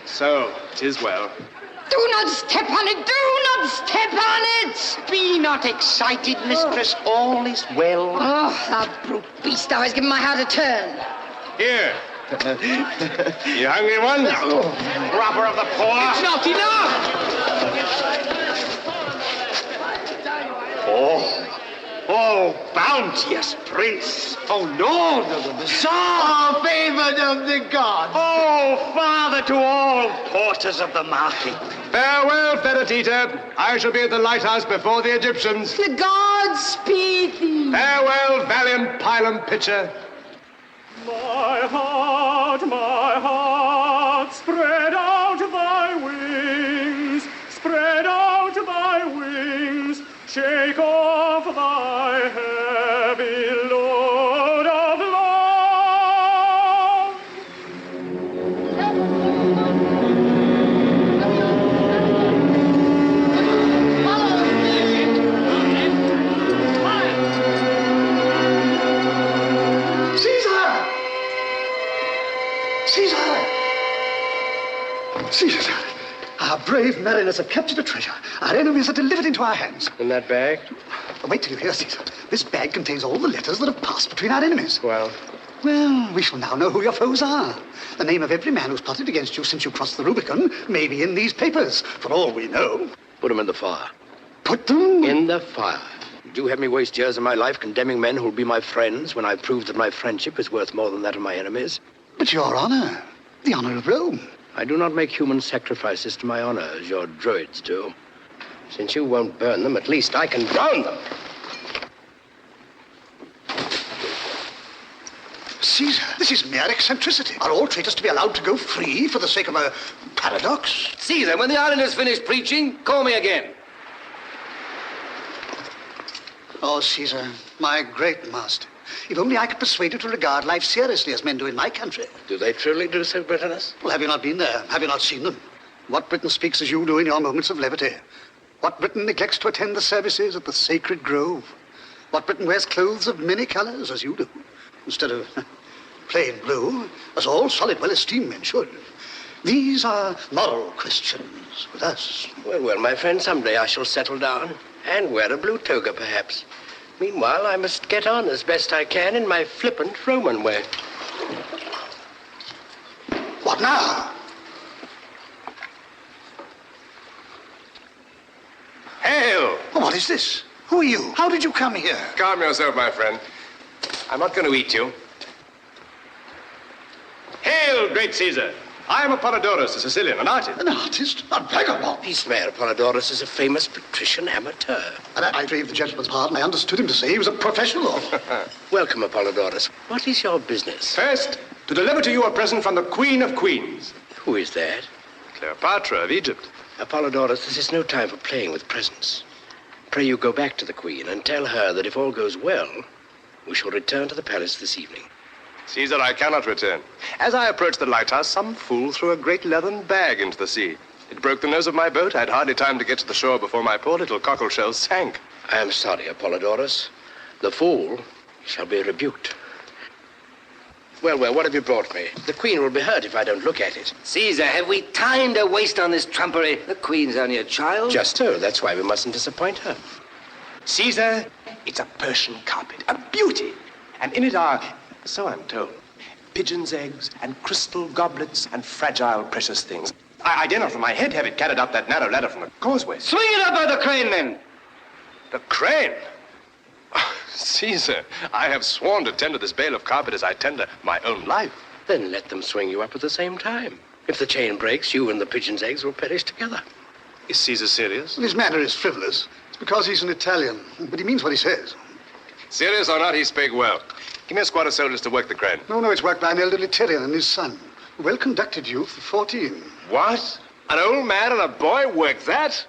So, 'tis well. Do not step on it! Do not step on it! Be not excited, mistress. All is well. Oh, thou brute beast, thou hast given my heart a turn. Here. You hungry one? Robber of the poor. It's not enough! Oh, bounteous prince. Oh, Lord of the Bazaar. Oh, favored of the gods. Oh, father to all porters of the market. Farewell, Perdita. I shall be at the lighthouse before the Egyptians. The gods speed thee. Farewell, valiant pilum pitcher. My heart, spread out thy wings, spread out thy wings, shake off thy heavy load of love. Caesar, our brave mariners have captured a treasure. Our enemies are delivered into our hands. In that bag? Wait till you hear, Caesar. This bag contains all the letters that have passed between our enemies. Well, we shall now know who your foes are. The name of every man who's plotted against you since you crossed the Rubicon may be in these papers, for all we know. Put them in the fire. Put them? In the fire. Would you have me waste years of my life condemning men who'll be my friends when I prove that my friendship is worth more than that of my enemies? But your honor, the honor of Rome. I do not make human sacrifices to my honor as your druids do. Since you won't burn them, at least I can drown them. Caesar, this is mere eccentricity. Are all traitors to be allowed to go free for the sake of a paradox? Caesar, when the island has finished preaching, call me again. Oh, Caesar, my great master. If only I could persuade you to regard life seriously as men do in my country. Do they truly do so, Britanus? Well, have you not been there? Have you not seen them? What Briton speaks as you do in your moments of levity? What Briton neglects to attend the services at the sacred grove? What Briton wears clothes of many colors as you do, instead of plain blue, as all solid, well-esteemed men should? These are moral questions with us. Well, well, my friend, someday I shall settle down and wear a blue toga, perhaps. Meanwhile, I must get on as best I can in my flippant Roman way. What now? Hail! What is this? Who are you? How did you come here? Calm yourself, my friend. I'm not going to eat you. Hail, great Caesar! I am Apollodorus, a Sicilian, an artist. An artist? A vagabond? Peace, Mayor. Apollodorus is a famous patrician amateur. And I crave the gentleman's pardon. I understood him to say he was a professional. Welcome, Apollodorus. What is your business? First, to deliver to you a present from the Queen of Queens. Who is that? Cleopatra of Egypt. Apollodorus, this is no time for playing with presents. Pray you go back to the Queen and tell her that if all goes well, we shall return to the palace this evening. Caesar, I cannot return. As I approached the lighthouse, some fool threw a great leathern bag into the sea. It broke the nose of my boat. I had hardly time to get to the shore before my poor little cockleshell sank. I am sorry, Apollodorus. The fool shall be rebuked. Well, well, what have you brought me? The Queen will be hurt if I don't look at it. Caesar, have we time to waste on this trumpery? The Queen's only a child. Just so. That's why we mustn't disappoint her. Caesar, it's a Persian carpet, a beauty. And in it are, so I'm told, pigeon's eggs and crystal goblets and fragile precious things. I dare not from my head have it carried up that narrow ladder from the causeway. Swing it up by the crane, then. The crane? Oh, Caesar, I have sworn to tender this bale of carpet as I tender my own life. Then let them swing you up at the same time. If the chain breaks, you and the pigeon's eggs will perish together. Is Caesar serious? Well, his manner is frivolous. It's because he's an Italian, but he means what he says. Serious or not, he spake well. Give me a squad of soldiers to work the crane. No, it's worked by an elderly Tyrian and his son. A well-conducted youth of 14. What? An old man and a boy work that?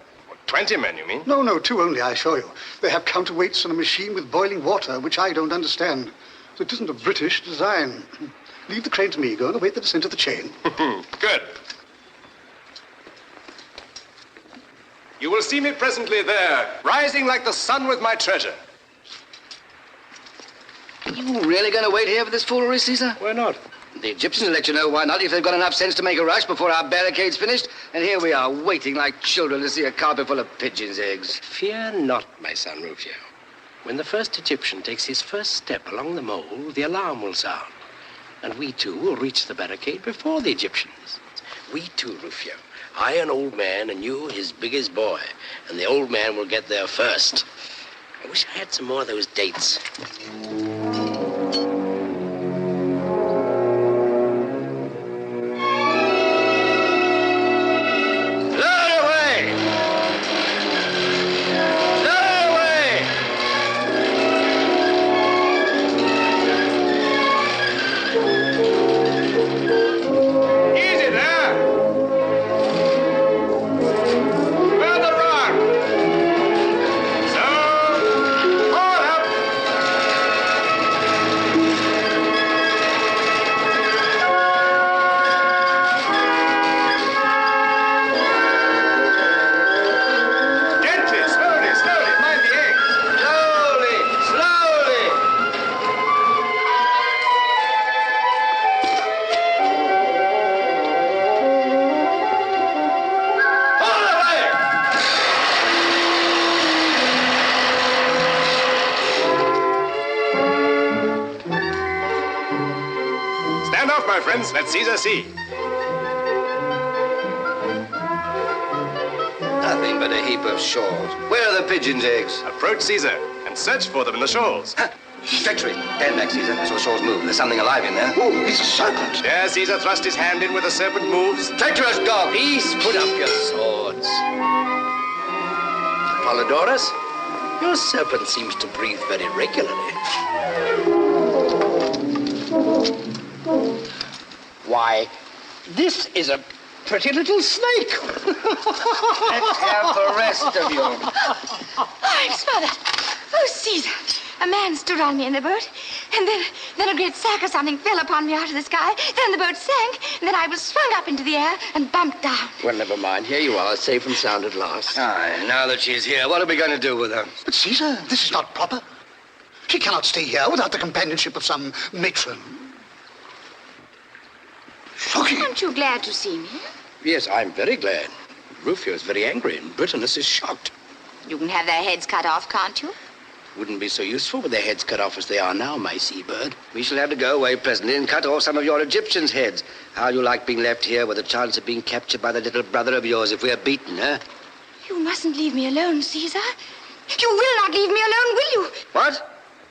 20 men, you mean? No, 2 only, I assure you. They have counterweights and a machine with boiling water, which I don't understand. So it isn't a British design. Leave the crane to me. Go and await the descent of the chain. Good. You will see me presently there, rising like the sun with my treasure. Are you really going to wait here for this foolery, Caesar? Why not? The Egyptians will let you know why not if they've got enough sense to make a rush before our barricade's finished. And here we are, waiting like children to see a carpet full of pigeons' eggs. Fear not, my son Rufio. When the first Egyptian takes his first step along the mole, the alarm will sound. And we too will reach the barricade before the Egyptians. We too, Rufio. I, an old man, and you, his biggest boy. And the old man will get there first. I wish I had some more of those dates. Let Caesar see. Nothing but a heap of shawls. Where are the pigeons' eggs? Approach Caesar and search for them in the shawls. Treachery. Stand back, Caesar. I saw the shawls move. There's something alive in there. Oh, it's a serpent. Yeah, Caesar thrust his hand in where the serpent moves. Treacherous dog. Peace, put up your swords. Apollodorus, your serpent seems to breathe very regularly. Why, this is a pretty little snake. Let's have the rest of you. I'm smothered. Oh, Caesar, a man stood on me in the boat, and then a great sack or something fell upon me out of the sky. Then the boat sank, and then I was swung up into the air and bumped down. Well, never mind. Here you are, safe and sound at last. Aye, now that she's here, what are we going to do with her? But, Caesar, this is not proper. She cannot stay here without the companionship of some matron. Shocking. Aren't you glad to see me? Yes, I'm very glad. Rufio is very angry, and Britannicus is shocked. You can have their heads cut off, can't you? Wouldn't be so useful with their heads cut off as they are now, my seabird. We shall have to go away presently and cut off some of your Egyptians' heads. How'd you like being left here with a chance of being captured by the little brother of yours if we're beaten, eh? You mustn't leave me alone, Caesar. You will not leave me alone, will you? What?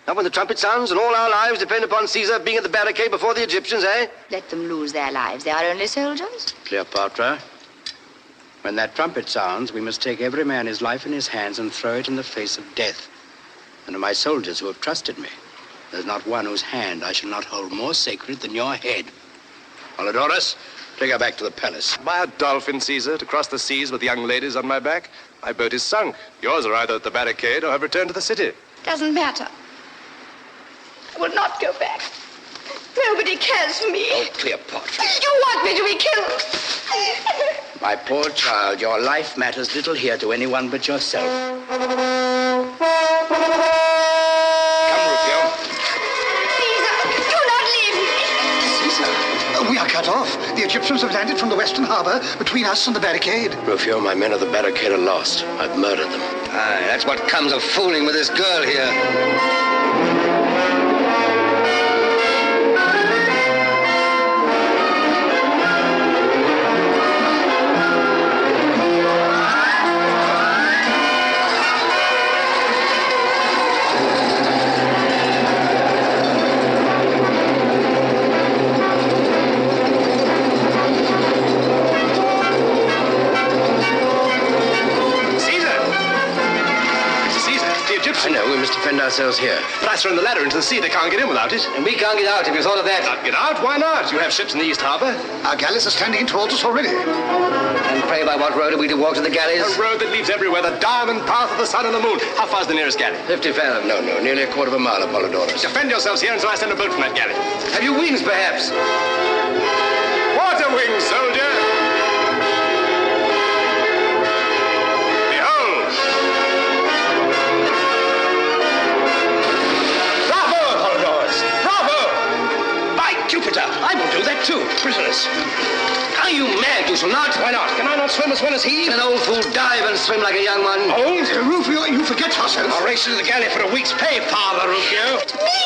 Not when the trumpet sounds and all our lives depend upon Caesar being at the barricade before the Egyptians, eh? Let them lose their lives. They are only soldiers. Cleopatra, when that trumpet sounds, we must take every man his life in his hands and throw it in the face of death. And of my soldiers who have trusted me, there's not one whose hand I shall not hold more sacred than your head. Polydorus, take her back to the palace. By a dolphin, Caesar, to cross the seas with young ladies on my back. My boat is sunk. Yours are either at the barricade or have returned to the city. Doesn't matter. I will not go back. Nobody cares for me. Oh, Cleopatra. You want me to be killed. My poor child, your life matters little here to anyone but yourself. Come, Rufio. Caesar, do not leave me. Caesar, we are cut off. The Egyptians have landed from the western harbor between us and the barricade. Rufio, my men of the barricade are lost. I've murdered them. Aye, that's what comes of fooling with this girl here. Defend ourselves here. But I thrown the ladder into the sea. They can't get in without it. And we can't get out. Have you thought of that? Not get out? Why not? You have ships in the East Harbor. Our galleys are standing in towards us already. And pray by what road are we to walk to the galleys? A road that leads everywhere. The diamond path of the sun and the moon. How far's the nearest galley? 50 fathom. No, nearly a quarter of a mile, Apollodorus. Defend yourselves here until I send a boat from that galley. Have you wings, perhaps? Water wings, soldier! I will do that too. Prisoners. Are you mad? You shall not. Why not? Can I not swim as well as he? Can an old fool dive and swim like a young one? Old? Rufio, you forget yourself. I'll race into the galley for a week's pay, Father Rufio. Me!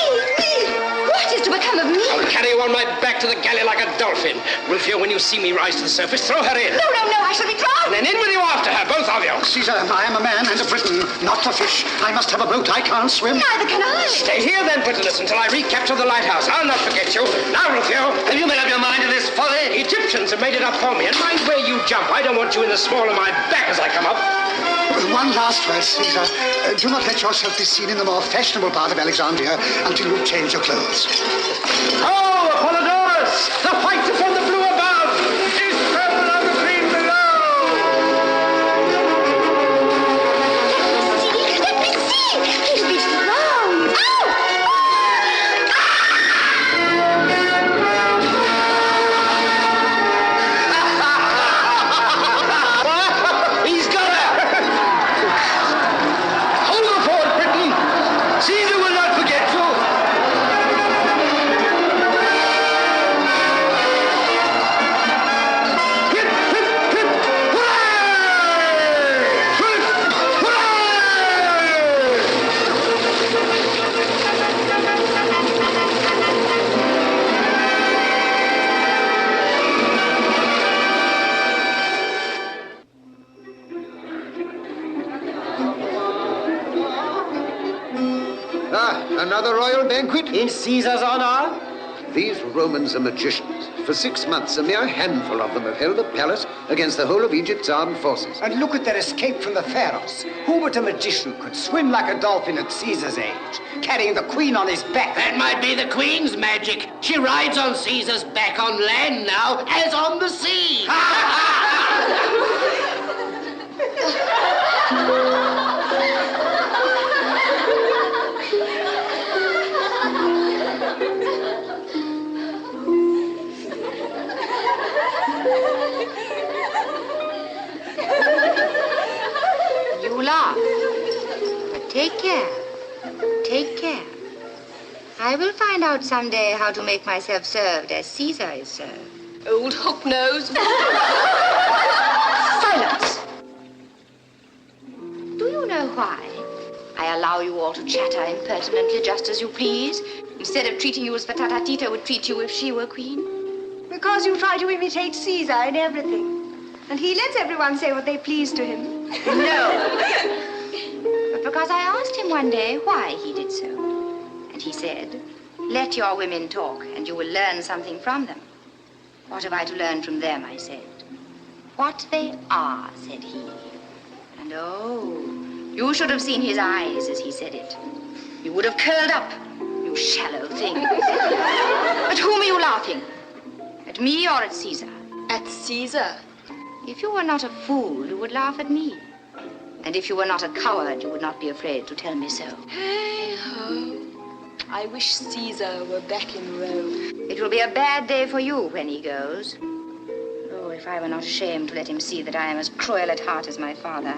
What is to become of me? I'll carry you on my back to the galley like a dolphin. Rufio, when you see me rise to the surface, throw her in. No, I shall be drowned. And then in with you after her, both of you. Caesar, I am a man and a Briton, not a fish. I must have a boat. I can't swim. Neither can I. Stay here then, Britannicus, until I recapture the lighthouse. I'll not forget you. Now, Rufio, have you made up your mind to this folly? Egyptians have made it up for me, and mind where you jump. I don't want you in the small of my back as I come up. One last word, Caesar. Do not let yourself be seen in the more fashionable part of Alexandria until you've changed your clothes. Oh, Apollodorus! The white upon the blue above is purple on the green below! Let me see! He'll be drowned! He's got her! Hold her forward, Britain! Caesar will not forget you! Another royal banquet? In Caesar's honor? These Romans are magicians. For 6 months, a mere handful of them have held the palace against the whole of Egypt's armed forces. And look at their escape from the pharaohs. Who but a magician could swim like a dolphin at Caesar's age, carrying the queen on his back? That might be the queen's magic. She rides on Caesar's back on land now, as on the sea. Take care. Take care. I will find out someday how to make myself served as Caesar is served. Old hook-nose. Silence! Do you know why I allow you all to chatter impertinently just as you please, instead of treating you as Patata Tita would treat you if she were queen? Because you try to imitate Caesar in everything. And he lets everyone say what they please to him. No. But because I asked him one day why he did so. And he said, let your women talk and you will learn something from them. What have I to learn from them, I said. What they are, said he. And oh, you should have seen his eyes as he said it. You would have curled up, you shallow thing. At whom are you laughing? At me or at Caesar? At Caesar. If you were not a fool, you would laugh at me. And if you were not a coward, you would not be afraid to tell me so. Hey-ho. I wish Caesar were back in Rome. It will be a bad day for you when he goes. Oh, if I were not ashamed to let him see that I am as cruel at heart as my father,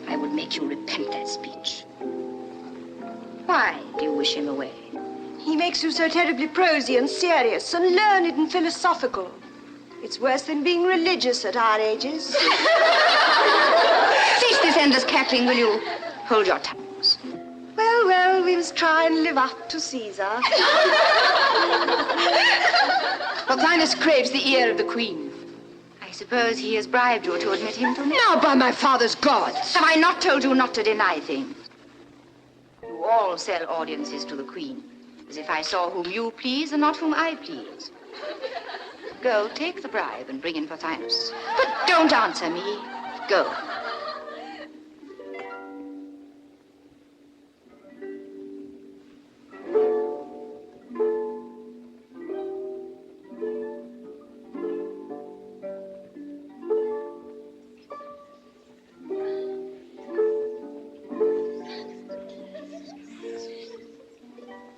I would make you repent that speech. Why do you wish him away? He makes you so terribly prosy and serious and learned and philosophical. It's worse than being religious at our ages. Cease this endless cackling, will you? Hold your tongues. Well, well, we must try and live up to Caesar. Pothinus craves the ear of the queen. I suppose he has bribed you to admit him to me? Now, by my father's gods. Have I not told you not to deny things? You all sell audiences to the queen, as if I saw whom you please and not whom I please. Go, take the bribe and bring in Pothinus. But don't answer me. Go.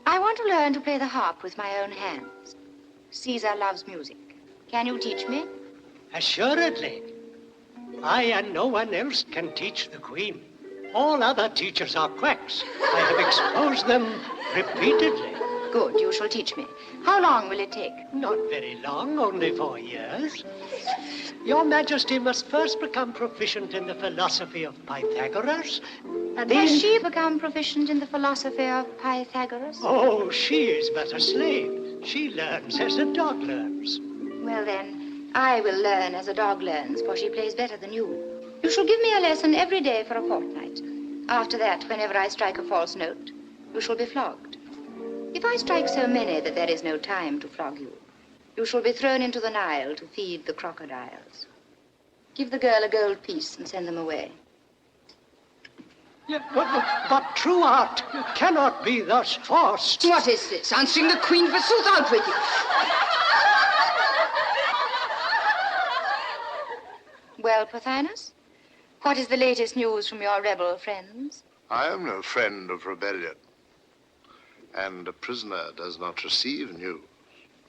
I want to learn to play the harp with my own hands. Caesar loves music. Can you teach me? Assuredly. I and no one else can teach the Queen. All other teachers are quacks. I have exposed them repeatedly. Good, you shall teach me. How long will it take? Not very long, only 4 years. Your Majesty must first become proficient in the philosophy of Pythagoras, and then... Has she become proficient in the philosophy of Pythagoras? Oh, she is but a slave. She learns as a dog learns. Well, then, I will learn as a dog learns, for she plays better than you. You shall give me a lesson every day for a fortnight. After that, whenever I strike a false note, you shall be flogged. If I strike so many that there is no time to flog you, you shall be thrown into the Nile to feed the crocodiles. Give the girl a gold piece and send them away. Yeah, but true art cannot be thus forced. What is this? Answering the Queen, forsooth, out with you. Well, Pothinus, what is the latest news from your rebel friends? I am no friend of rebellion, and a prisoner does not receive news.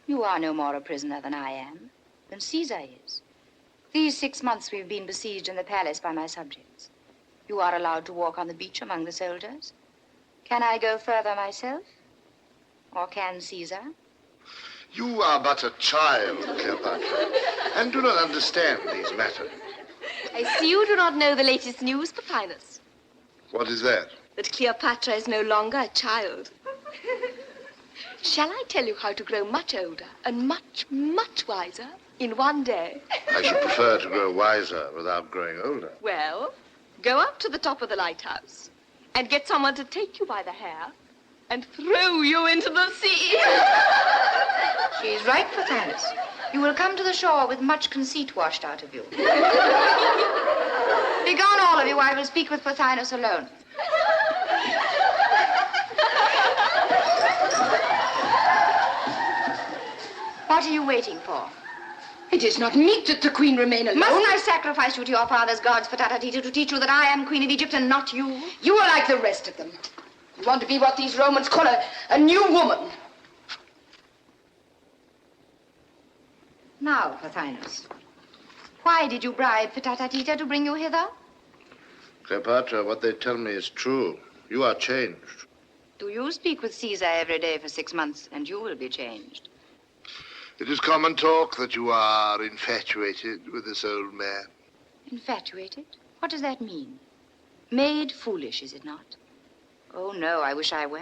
You are no more a prisoner than I am, than Caesar is. These 6 months we've been besieged in the palace by my subjects. You are allowed to walk on the beach among the soldiers. Can I go further myself? Or can Caesar? You are but a child, Cleopatra, and do not understand these matters. I see you do not know the latest news, Pothinus. What is that? That Cleopatra is no longer a child. Shall I tell you how to grow much older and much, much wiser in one day? I should prefer to grow wiser without growing older. Well, go up to the top of the lighthouse and get someone to take you by the hair and throw you into the sea. She is right, Pothinus. You will come to the shore with much conceit washed out of you. Begone, all of you. I will speak with Pothinus alone. What are you waiting for? It is not meet that the Queen remain alone. Mustn't I sacrifice you to your father's gods, Patata Tita, to teach you that I am Queen of Egypt and not you? You are like the rest of them. You want to be what these Romans call a new woman. Now, Pothinus, why did you bribe Patata Tita to bring you hither? Cleopatra, what they tell me is true. You are changed. Do you speak with Caesar every day for 6 months, and you will be changed? It is common talk that you are infatuated with this old man. Infatuated? What does that mean? Made foolish, is it not? Oh, no, I wish I were.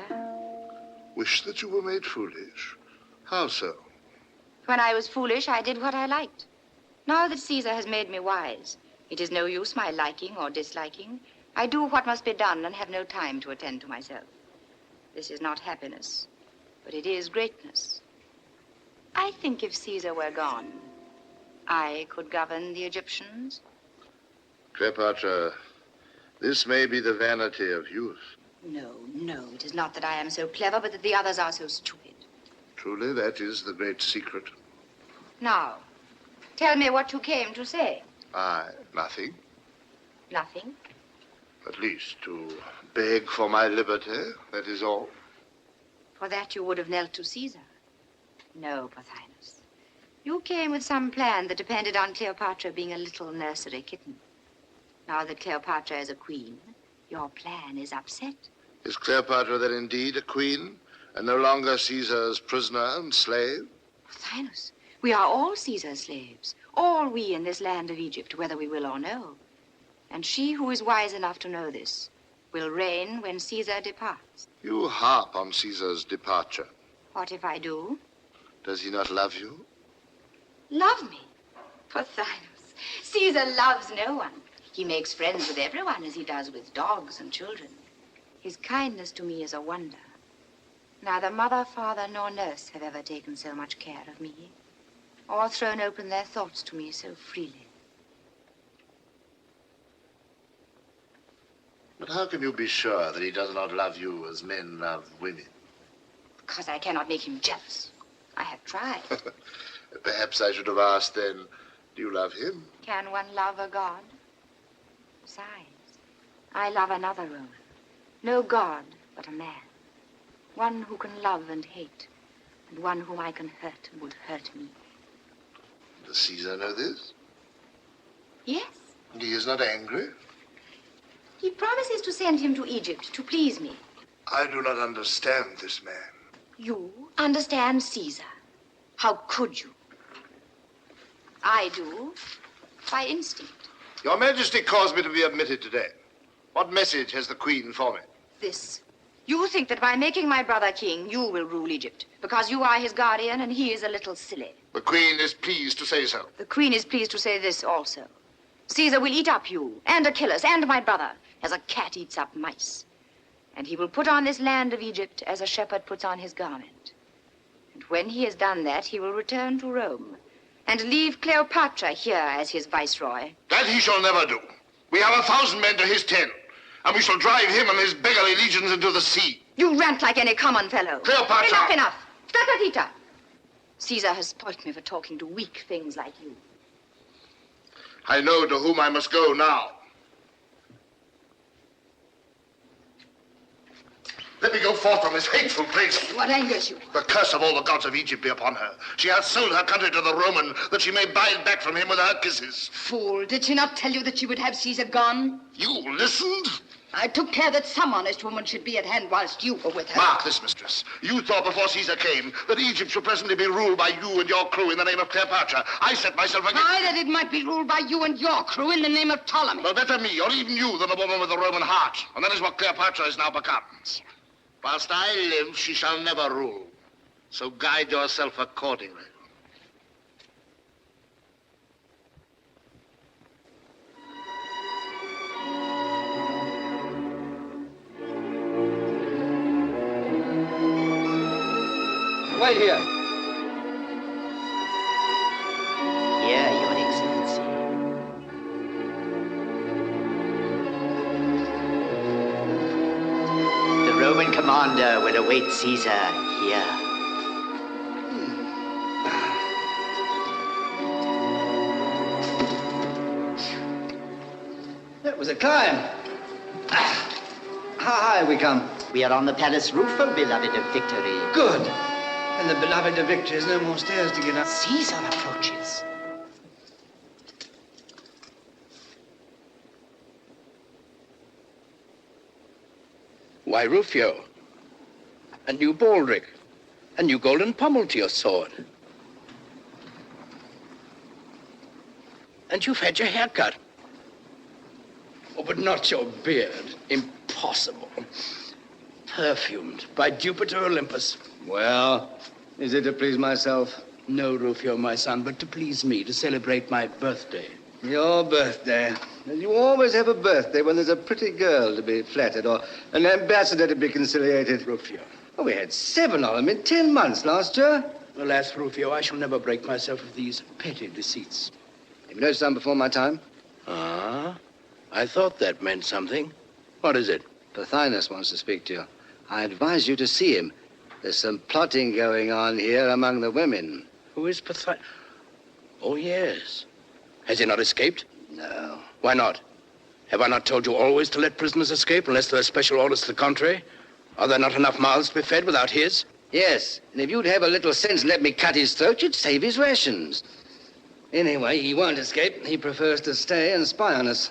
Wish that you were made foolish? How so? When I was foolish, I did what I liked. Now that Caesar has made me wise, it is no use my liking or disliking. I do what must be done and have no time to attend to myself. This is not happiness, but it is greatness. I think if Caesar were gone, I could govern the Egyptians. Cleopatra, this may be the vanity of youth. No, no, it is not that I am so clever, but that the others are so stupid. Truly, that is the great secret. Now, tell me what you came to say. Nothing. Nothing? At least to beg for my liberty, that is all. For that you would have knelt to Caesar. No, Pothinus. You came with some plan that depended on Cleopatra being a little nursery kitten. Now that Cleopatra is a queen, your plan is upset. Is Cleopatra then indeed a queen, and no longer Caesar's prisoner and slave? Pothinus, we are all Caesar's slaves. All we in this land of Egypt, whether we will or no. And she who is wise enough to know this will reign when Caesar departs. You harp on Caesar's departure. What if I do? Does he not love you? Love me? Pothinus, Caesar loves no one. He makes friends with everyone as he does with dogs and children. His kindness to me is a wonder. Neither mother, father, nor nurse have ever taken so much care of me, or thrown open their thoughts to me so freely. But how can you be sure that he does not love you as men love women? Because I cannot make him jealous. I have tried. Perhaps I should have asked then, do you love him? Can one love a god? Besides, I love another Roman. No god, but a man. One who can love and hate, and one whom I can hurt and would hurt me. Does Caesar know this? Yes. And he is not angry? He promises to send him to Egypt to please me. I do not understand this man. You understand Caesar. How could you? I do, by instinct. Your Majesty caused me to be admitted today. What message has the Queen for me? This. You think that by making my brother king, you will rule Egypt, because you are his guardian and he is a little silly. The Queen is pleased to say so. The Queen is pleased to say this also. Caesar will eat up you, and Achilles, and my brother, as a cat eats up mice. And he will put on this land of Egypt as a shepherd puts on his garment. And when he has done that, he will return to Rome and leave Cleopatra here as his viceroy. That he shall never do. We have 1,000 men to his 10, and we shall drive him and his beggarly legions into the sea. You rant like any common fellow. Cleopatra! Enough! Statatita! Caesar has spoilt me for talking to weak things like you. I know to whom I must go now. Let me go forth from this hateful place. What angers you? The curse of all the gods of Egypt be upon her. She hath sold her country to the Roman, that she may buy it back from him with her kisses. Fool, did she not tell you that she would have Caesar gone? You listened? I took care that some honest woman should be at hand whilst you were with her. Mark this, mistress. You thought before Caesar came that Egypt should presently be ruled by you and your crew in the name of Cleopatra. I set myself against... Aye, that it might be ruled by you and your crew in the name of Ptolemy. Well, better me, or even you, than a woman with a Roman heart. And that is what Cleopatra has now become. Whilst I live, she shall never rule. So guide yourself accordingly. Wait here. Here, Your Excellency. The Roman commander will await Caesar here. That was a climb. How high have we come? We are on the palace roof, O beloved of victory. Good. And the beloved of victory has no more stairs to get up. Caesar approaches. Why, Rufio, a new baldric, a new golden pommel to your sword. And you've had your hair cut. Oh, but not your beard. Impossible. Perfumed by Jupiter Olympus. Well, is it to please myself? No, Rufio, my son, but to please me, to celebrate my birthday. Your birthday. And you always have a birthday when there's a pretty girl to be flattered or an ambassador to be conciliated. Rufio. Oh, we had 7 of them in 10 months last year. Alas, Rufio, I shall never break myself of these petty deceits. Have you noticed I'm before my time? Ah, I thought that meant something. What is it? Pothinus wants to speak to you. I advise you to see him. There's some plotting going on here among the women. Who is Pothinus? Oh, yes. Has he not escaped? No. Why not? Have I not told you always to let prisoners escape unless there are special orders to the contrary? Are there not enough mouths to be fed without his? Yes, and if you'd have a little sense and let me cut his throat, you'd save his rations. Anyway, he won't escape. He prefers to stay and spy on us.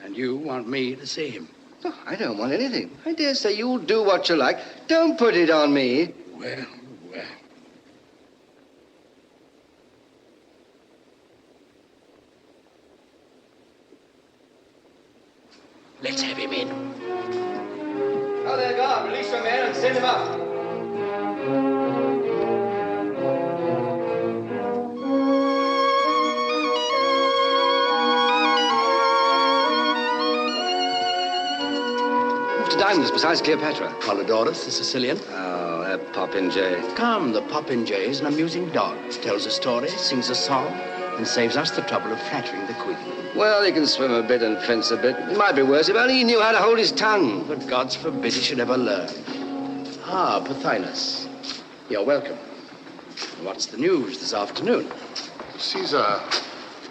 And you want me to see him? Oh, I don't want anything. I dare say you'll do what you like. Don't put it on me. Well. Let's have him in. Oh, there, guard. Release your man and send him up. Who's to dine with us besides Cleopatra? Polydorus, the Sicilian. Oh, that popinjay. Come, the popinjay is an amusing dog. Tells a story, sings a song, and saves us the trouble of flattering the queen. Well, he can swim a bit and fence a bit. It might be worse if only he knew how to hold his tongue. But gods forbid he should ever learn. Ah, Pothinus. You're welcome. What's the news this afternoon? Caesar,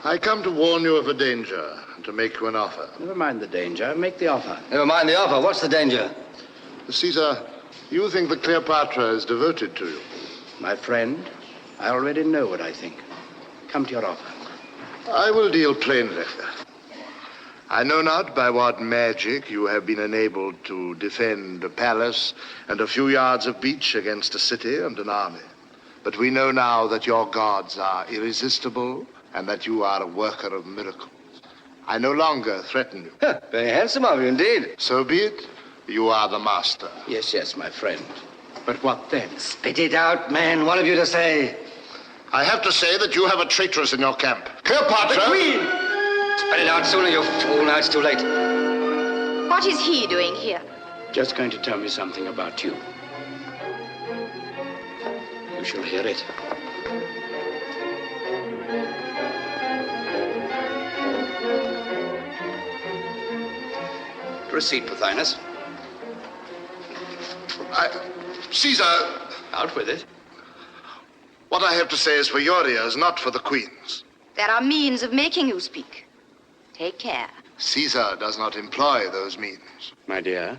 I come to warn you of a danger and to make you an offer. Never mind the danger. Make the offer. Never mind the offer. What's the danger? Caesar, you think that Cleopatra is devoted to you. My friend, I already know what I think. Come to your offer. I will deal plainly. I know not by what magic you have been enabled to defend a palace and a few yards of beach against a city and an army. But we know now that your gods are irresistible and that you are a worker of miracles. I no longer threaten you. Very handsome of you indeed. So be it. You are the master. Yes, my friend. But what then? Spit it out, man. What have you to say? I have to say that you have a traitress in your camp. Cleopatra! The queen! Spit it out sooner, you fool. Now it's too late. What is he doing here? Just going to tell me something about you. You shall hear it. Proceed, Pothinus. Caesar! Out with it. What I have to say is for your ears, not for the queen's. There are means of making you speak. Take care. Caesar does not employ those means. My dear,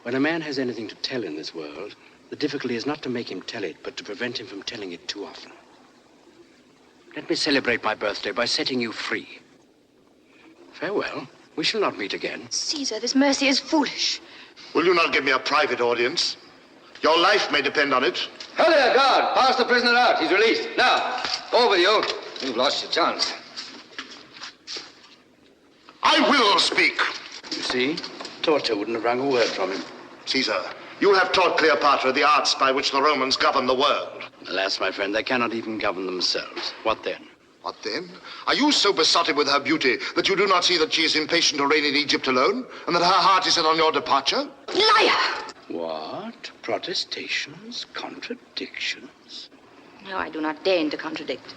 when a man has anything to tell in this world, the difficulty is not to make him tell it, but to prevent him from telling it too often. Let me celebrate my birthday by setting you free. Farewell. We shall not meet again. Caesar, this mercy is foolish. Will you not give me a private audience? Your life may depend on it. Ho there, guard. Pass the prisoner out. He's released. Now, over you. You've lost your chance. I will speak. You see, torture wouldn't have wrung a word from him. Caesar, you have taught Cleopatra the arts by which the Romans govern the world. Alas, my friend, they cannot even govern themselves. What then? What then? Are you so besotted with her beauty that you do not see that she is impatient to reign in Egypt alone, and that her heart is set on your departure? Liar! What? Protestations? Contradictions? No, I do not deign to contradict.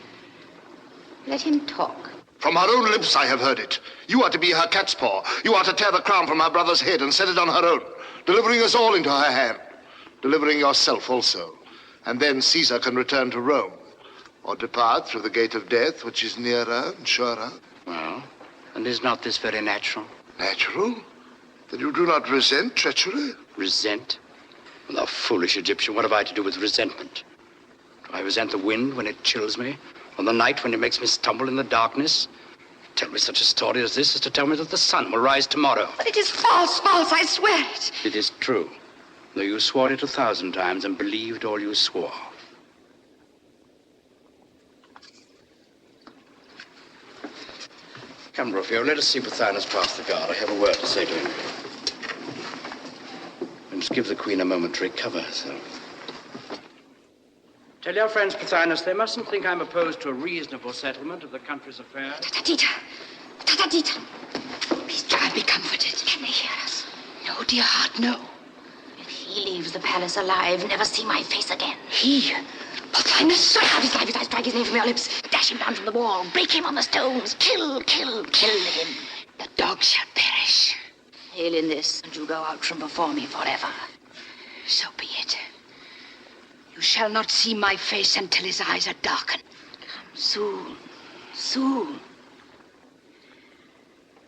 Let him talk. From her own lips I have heard it. You are to be her cat's paw. You are to tear the crown from her brother's head and set it on her own, delivering us all into her hand, delivering yourself also. And then Caesar can return to Rome, or depart through the gate of death, which is nearer and surer. Well, and is not this very natural? Natural? Then you do not resent treachery? Resent? Well, thou foolish Egyptian, what have I to do with resentment? Do I resent the wind when it chills me? Or the night when it makes me stumble in the darkness? Tell me such a story as this is to tell me that the sun will rise tomorrow. But it is false, I swear it. It is true. Though you swore it 1,000 times and believed all you swore. Come, Rufio, let us see Pothinus pass the guard. I have a word to say to him. We must give the Queen a moment to recover herself. Tell your friends, Pothinus, they mustn't think I'm opposed to a reasonable settlement of the country's affairs. Tatatita! Tatatita! Please try and be comforted. Can they hear us? No, dear heart, no. If he leaves the palace alive, never see my face again. He? Pothinus? Strike out his life, strike his name from your lips. Dash him down from the wall. Break him on the stones. Kill him. The dog shall perish. Hail in this, and you go out from before me forever. So be it. You shall not see my face until his eyes are darkened. Come soon.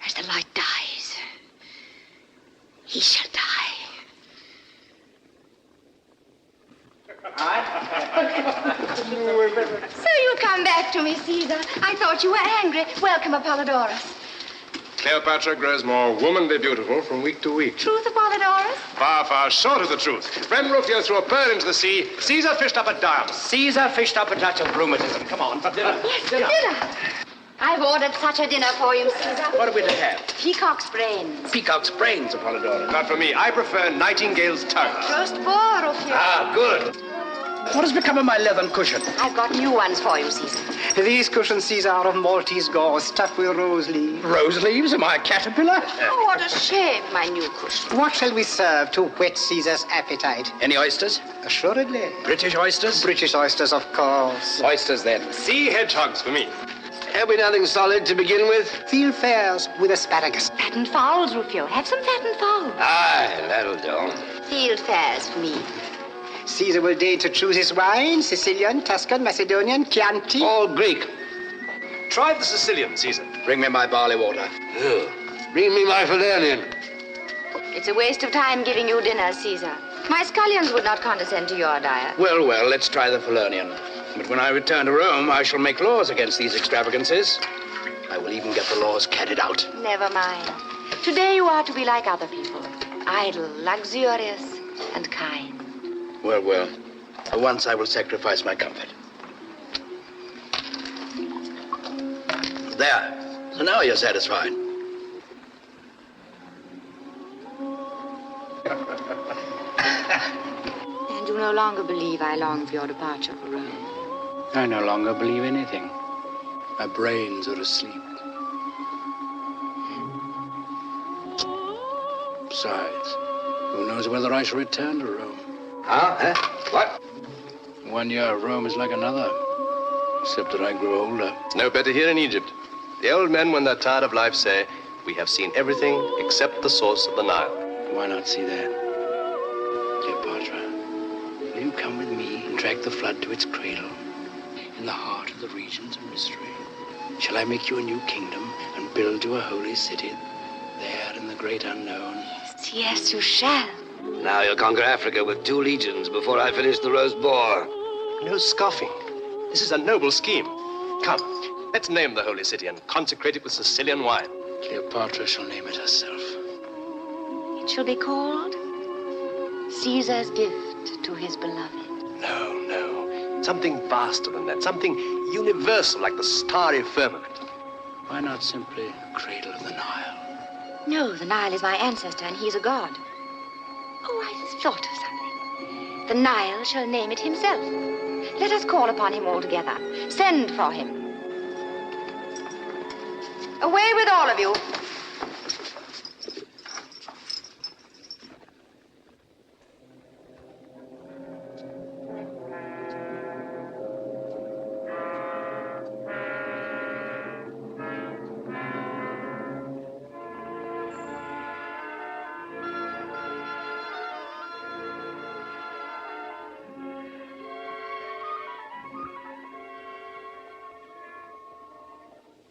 As the light dies, he shall die. So you come back to me, Caesar. I thought you were angry. Welcome, Apollodorus. Cleopatra grows more womanly beautiful from week to week. Truth, Apollodorus? Far, far short of the truth. When Rufio threw a pearl into the sea, Caesar fished up a dime. Caesar fished up a touch of rheumatism. Come on, for dinner. Yes, dinner. I've ordered such a dinner for you, Caesar. What are we to have? Peacock's brains. Peacock's brains, Apollodorus. Not for me. I prefer Nightingale's tongue. Roast boar, Rufio. Ah, good. What has become of my leathern cushion? I've got new ones for you, Caesar. These cushions, Caesar, are of Maltese gauze stuffed with rose leaves. Rose leaves? Am I a caterpillar? Oh, what a shame, my new cushion. What shall we serve to whet Caesar's appetite? Any oysters? Assuredly. British oysters? British oysters, of course. Oysters, then. Sea hedgehogs for me. Have we nothing solid to begin with? Field fares with asparagus. Fattened fowls, Rufio. Have some fattened fowls. Aye, that'll do. Field fares for me. Caesar will deign to choose his wine, Sicilian, Tuscan, Macedonian, Chianti. All Greek. Try the Sicilian, Caesar. Bring me my barley water. Bring me my Falernian. It's a waste of time giving you dinner, Caesar. My scullions would not condescend to your diet. Well, let's try the Falernian. But when I return to Rome, I shall make laws against these extravagances. I will even get the laws carried out. Never mind. Today you are to be like other people. Idle, luxurious, and kind. Well. For once I will sacrifice my comfort. There. So now you're satisfied. And you no longer believe I long for your departure for Rome. I no longer believe anything. My brains are asleep. Besides, who knows whether I shall return to Rome? Huh? What? 1 year of Rome is like another, except that I grow older. It's no better here in Egypt. The old men, when they're tired of life, say, we have seen everything except the source of the Nile. Why not see that? Cleopatra, will you come with me and drag the flood to its cradle, in the heart of the regions of mystery? Shall I make you a new kingdom and build you a holy city there in the great unknown? Yes, you shall. Now you'll conquer Africa with 2 legions before I finish the roast boar. No scoffing. This is a noble scheme. Come, let's name the holy city and consecrate it with Sicilian wine. Cleopatra shall name it herself. It shall be called Caesar's gift to his beloved. No. Something vaster than that. Something universal like the starry firmament. Why not simply cradle of the Nile? No, the Nile is my ancestor and he's a god. Oh, I just thought of something. The Nile shall name it himself. Let us call upon him all together. Send for him. Away with all of you.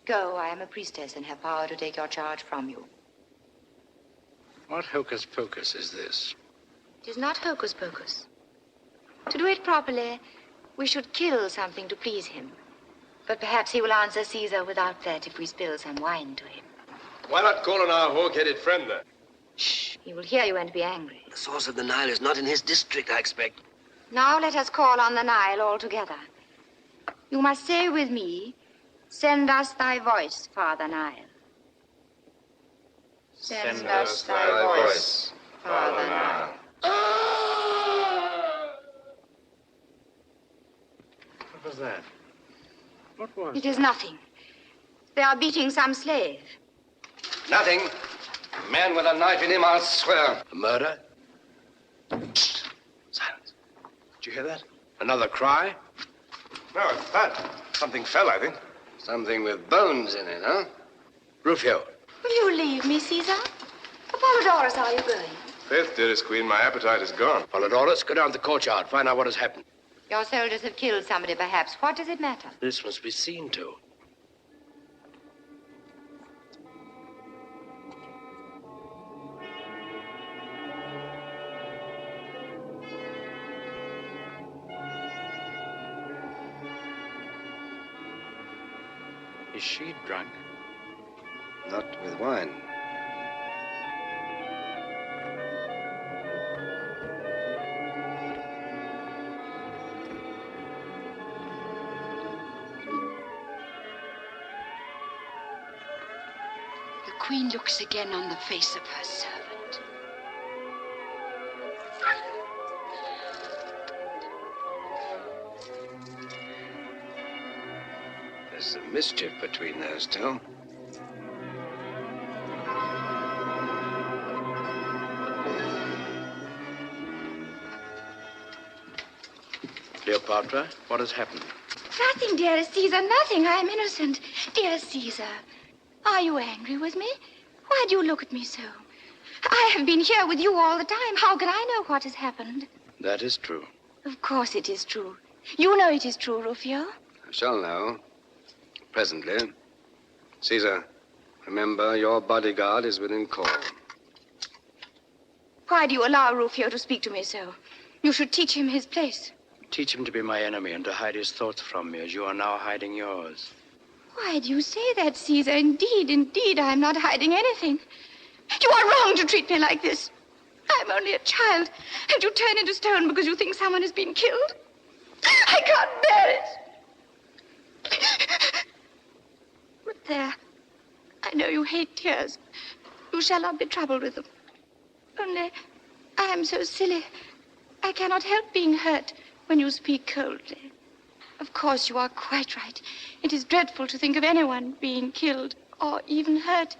Go, I am a priestess and have power to take your charge from you. What hocus pocus is this? It is not hocus pocus. To do it properly, we should kill something to please him. But perhaps he will answer Caesar without that if we spill some wine to him. Why not call on our hawk-headed friend there? Shh. He will hear you and be angry. The source of the Nile is not in his district, I expect. Now let us call on the Nile all together. You must say with me, send us thy voice, Father Nile. Send us thy voice, Father Nile. What was that? What was It is nothing. They are beating some slave. Nothing. A man with a knife in him, I'll swear. A murder? Silence. Did you hear that? Another cry? No, it's that. Something fell, I think. Something with bones in it, huh? Rufio. Will you leave me, Caesar? Apollodorus, are you going? Faith, dearest queen, my appetite is gone. Apollodorus, go down to the courtyard. Find out what has happened. Your soldiers have killed somebody, perhaps. What does it matter? This must be seen to. Is she drunk? Not with wine. The queen looks again on the face of her servant. There's some mischief between those two. Cleopatra, what has happened? Nothing, dearest Caesar, nothing. I am innocent. Dear Caesar, are you angry with me? Why do you look at me so? I have been here with you all the time. How can I know what has happened? That is true. Of course it is true. You know it is true, Rufio. I shall know. Presently. Caesar, remember your bodyguard is within call. Why do you allow Rufio to speak to me so? You should teach him his place. Teach him to be my enemy and to hide his thoughts from me as you are now hiding yours. Why do you say that, Caesar? Indeed, I am not hiding anything. You are wrong to treat me like this. I'm only a child, and you turn into stone because you think someone has been killed. I can't bear it. But there, I know you hate tears. You shall not be troubled with them. Only, I am so silly. I cannot help being hurt when you speak coldly. Of course, you are quite right. It is dreadful to think of anyone being killed or even hurt.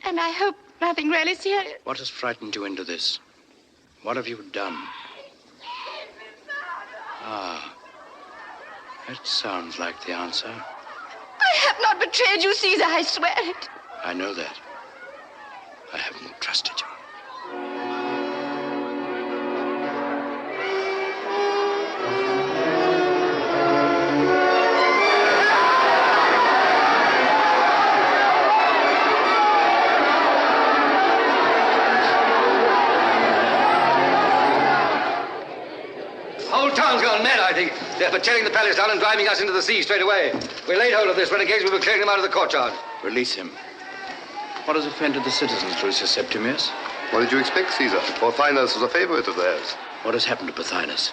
And I hope nothing really serious. What has frightened you into this? What have you done? Ah, that sounds like the answer. I have not betrayed you, Caesar, I swear it. I know that. I haven't trusted you. Town's gone mad, I think. They're for tearing the palace down and driving us into the sea straight away. We laid hold of this renegades. We were clearing them out of the courtyard. Release him. What has offended the citizens, Lucius Septimius? What did you expect, Caesar? Pothinus was a favorite of theirs. What has happened to Pothinus?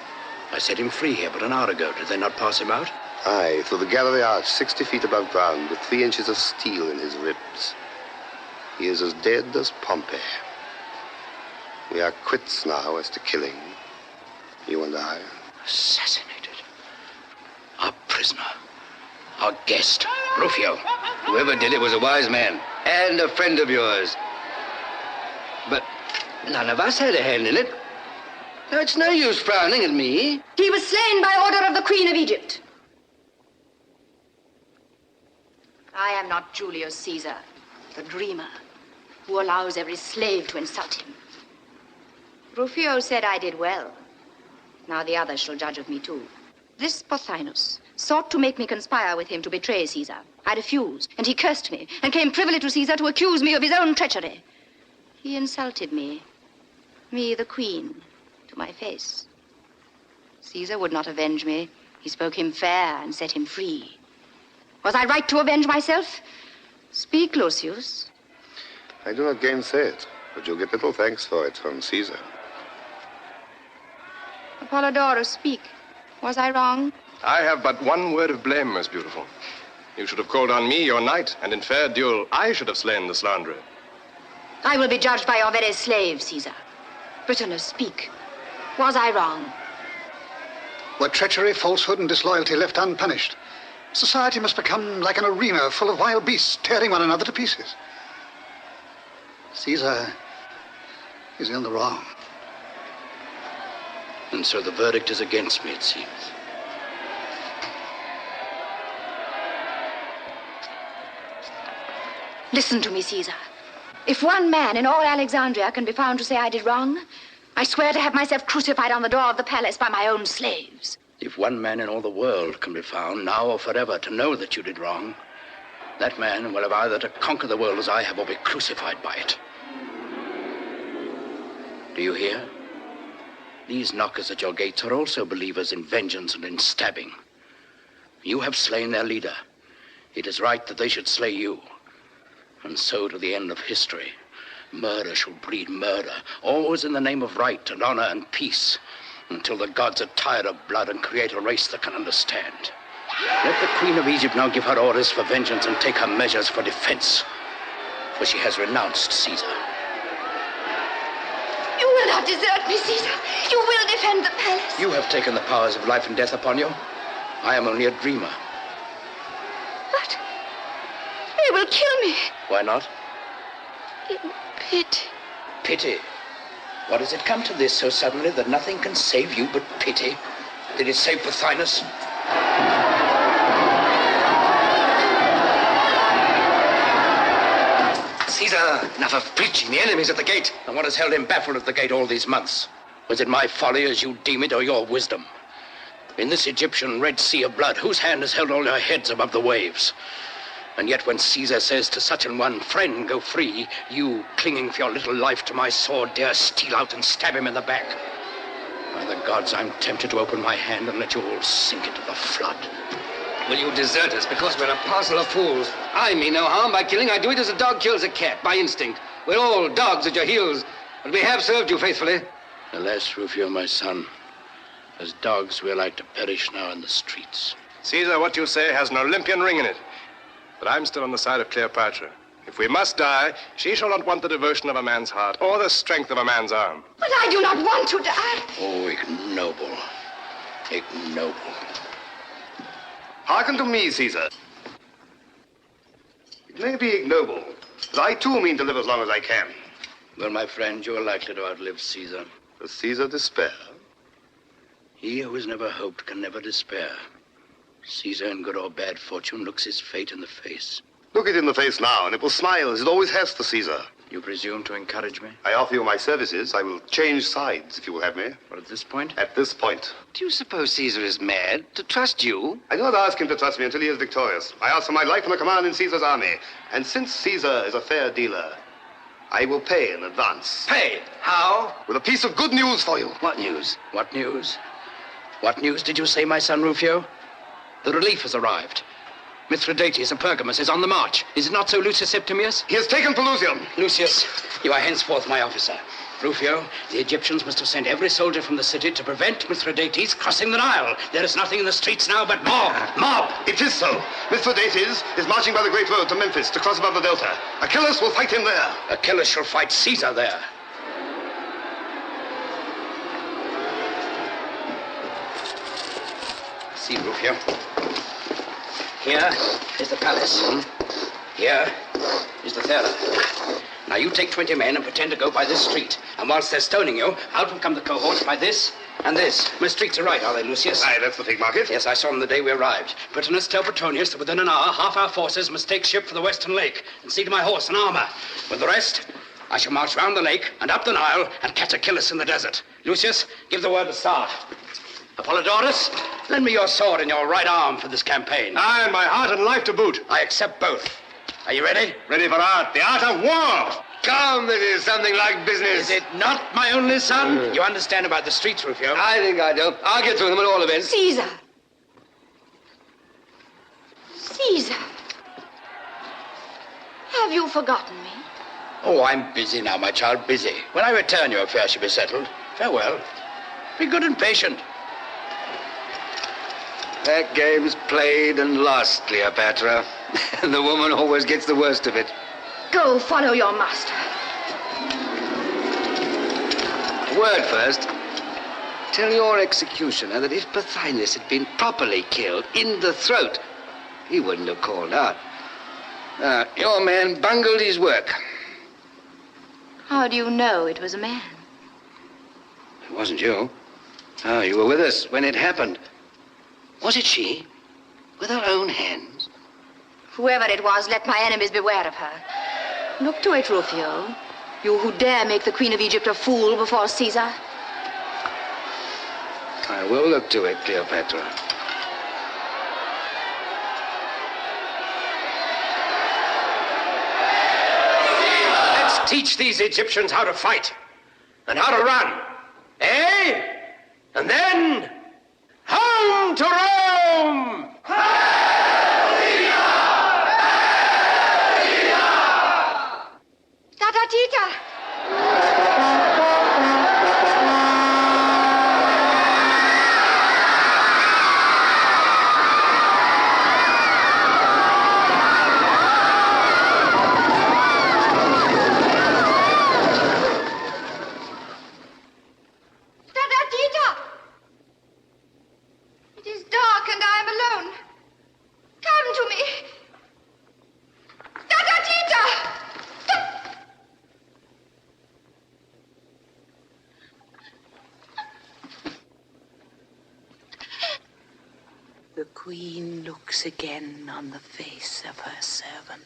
I set him free here but an hour ago. Did they not pass him out? Aye, through the gallery arch, 60 feet above ground, with 3 inches of steel in his ribs. He is as dead as Pompey. We are quits now as to killing. You and I. Assassinated. Our prisoner. Our guest. Rufio. Whoever did it was a wise man. And a friend of yours. But none of us had a hand in it. Now, it's no use frowning at me. He was slain by order of the Queen of Egypt. I am not Julius Caesar, the dreamer, who allows every slave to insult him. Rufio said I did well. Now the others shall judge of me, too. This Pothinus sought to make me conspire with him to betray Caesar. I refused, and he cursed me, and came privily to Caesar to accuse me of his own treachery. He insulted me, the queen, to my face. Caesar would not avenge me. He spoke him fair and set him free. Was I right to avenge myself? Speak, Lucius. I do not gainsay it. But you'll get little thanks for it from Caesar. Apollodorus, speak. Was I wrong? I have but one word of blame, most beautiful. You should have called on me, your knight, and in fair duel, I should have slain the slanderer. I will be judged by your very slave, Caesar. Britannus, speak. Was I wrong? Were treachery, falsehood, and disloyalty left unpunished, society must become like an arena full of wild beasts tearing one another to pieces. Caesar is in the wrong. And so the verdict is against me, it seems. Listen to me, Caesar. If one man in all Alexandria can be found to say I did wrong, I swear to have myself crucified on the door of the palace by my own slaves. If one man in all the world can be found, now or forever, to know that you did wrong, that man will have either to conquer the world as I have or be crucified by it. Do you hear? These knockers at your gates are also believers in vengeance and in stabbing. You have slain their leader. It is right that they should slay you. And so to the end of history. Murder shall breed murder, always in the name of right and honor and peace, until the gods are tired of blood and create a race that can understand. Let the Queen of Egypt now give her orders for vengeance and take her measures for defense, for she has renounced Caesar. You will not desert me, Caesar. You will defend the palace. You have taken the powers of life and death upon you. I am only a dreamer. But they will kill me. Why not? In pity. Pity? What has it come to this so suddenly that nothing can save you but pity? Did it save Pothinus? Caesar, enough of preaching. The enemy's at the gate. And what has held him baffled at the gate all these months? Was it my folly as you deem it, or your wisdom? In this Egyptian Red Sea of blood, whose hand has held all your heads above the waves? And yet when Caesar says to such an one, friend, go free, you, clinging for your little life to my sword, dare steal out and stab him in the back. By the gods, I'm tempted to open my hand and let you all sink into the flood. Will you desert us because we're a parcel of fools? I mean no harm by killing. I do it as a dog kills a cat, by instinct. We're all dogs at your heels, but we have served you faithfully. Alas, Rufio, my son, as dogs we're like to perish now in the streets. Caesar, what you say has an Olympian ring in it. But I'm still on the side of Cleopatra. If we must die, she shall not want the devotion of a man's heart or the strength of a man's arm. But I do not want to die. Oh, ignoble. Ignoble. Hearken to me, Caesar. It may be ignoble, but I too mean to live as long as I can. Well, my friend, you are likely to outlive Caesar. Does Caesar despair? He who has never hoped can never despair. Caesar, in good or bad fortune, looks his fate in the face. Look it in the face now, and it will smile as it always has to Caesar. You presume to encourage me? I offer you my services. I will change sides, if you will have me. But at this point? At this point. Do you suppose Caesar is mad to trust you? I do not ask him to trust me until he is victorious. I ask for my life and a command in Caesar's army. And since Caesar is a fair dealer, I will pay in advance. Pay? How? With a piece of good news for you. What news? What news? What news did you say, my son Rufio? The relief has arrived. Mithridates and Pergamus is on the march. Is it not so, Lucius Septimius? He has taken Pelusium. Lucius, you are henceforth my officer. Rufio, the Egyptians must have sent every soldier from the city to prevent Mithridates crossing the Nile. There is nothing in the streets now but mob. It is so. Mithridates is marching by the great road to Memphis to cross above the Delta. Achilles will fight him there. Achilles shall fight Caesar there. See, Rufio. Here is the palace. Here is the theater. Now you take 20 men and pretend to go by this street. And whilst they're stoning you, out will come the cohorts by this and this. My streets are right, are they, Lucius? Aye, that's the Fig Market. Yes, I saw them the day we arrived. Britannus, tell Petronius that within an hour, half our forces must take ship for the Western Lake and see to my horse and armor. With the rest, I shall march round the lake and up the Nile and catch Achilles in the desert. Lucius, give the word to start. Apollodorus, lend me your sword and your right arm for this campaign. Aye, and my heart and life to boot. I accept both. Are you ready? Ready for art, the art of war. Come, this is something like business. Is it not, my only son? You understand about the streets, Rufio? I think I do. I'll get through them at all events. Caesar. Caesar. Have you forgotten me? Oh, I'm busy now, my child, busy. When I return, your affairs shall be settled. Farewell. Be good and patient. That game's played and lost, Cleopatra. And the woman always gets the worst of it. Go, follow your master. A word first. Tell your executioner that if Pothinus had been properly killed in the throat, he wouldn't have called out. Your man bungled his work. How do you know it was a man? It wasn't you. Oh, you were with us when it happened. Was it she? With her own hands? Whoever it was, let my enemies beware of her. Look to it, Rufio. You who dare make the Queen of Egypt a fool before Caesar. I will look to it, Cleopatra. Let's teach these Egyptians how to fight and how to run. Eh? And then, home to Rome! Tita! It is dark and I am alone. Come to me. Tita! The queen looks again on the face of her servant.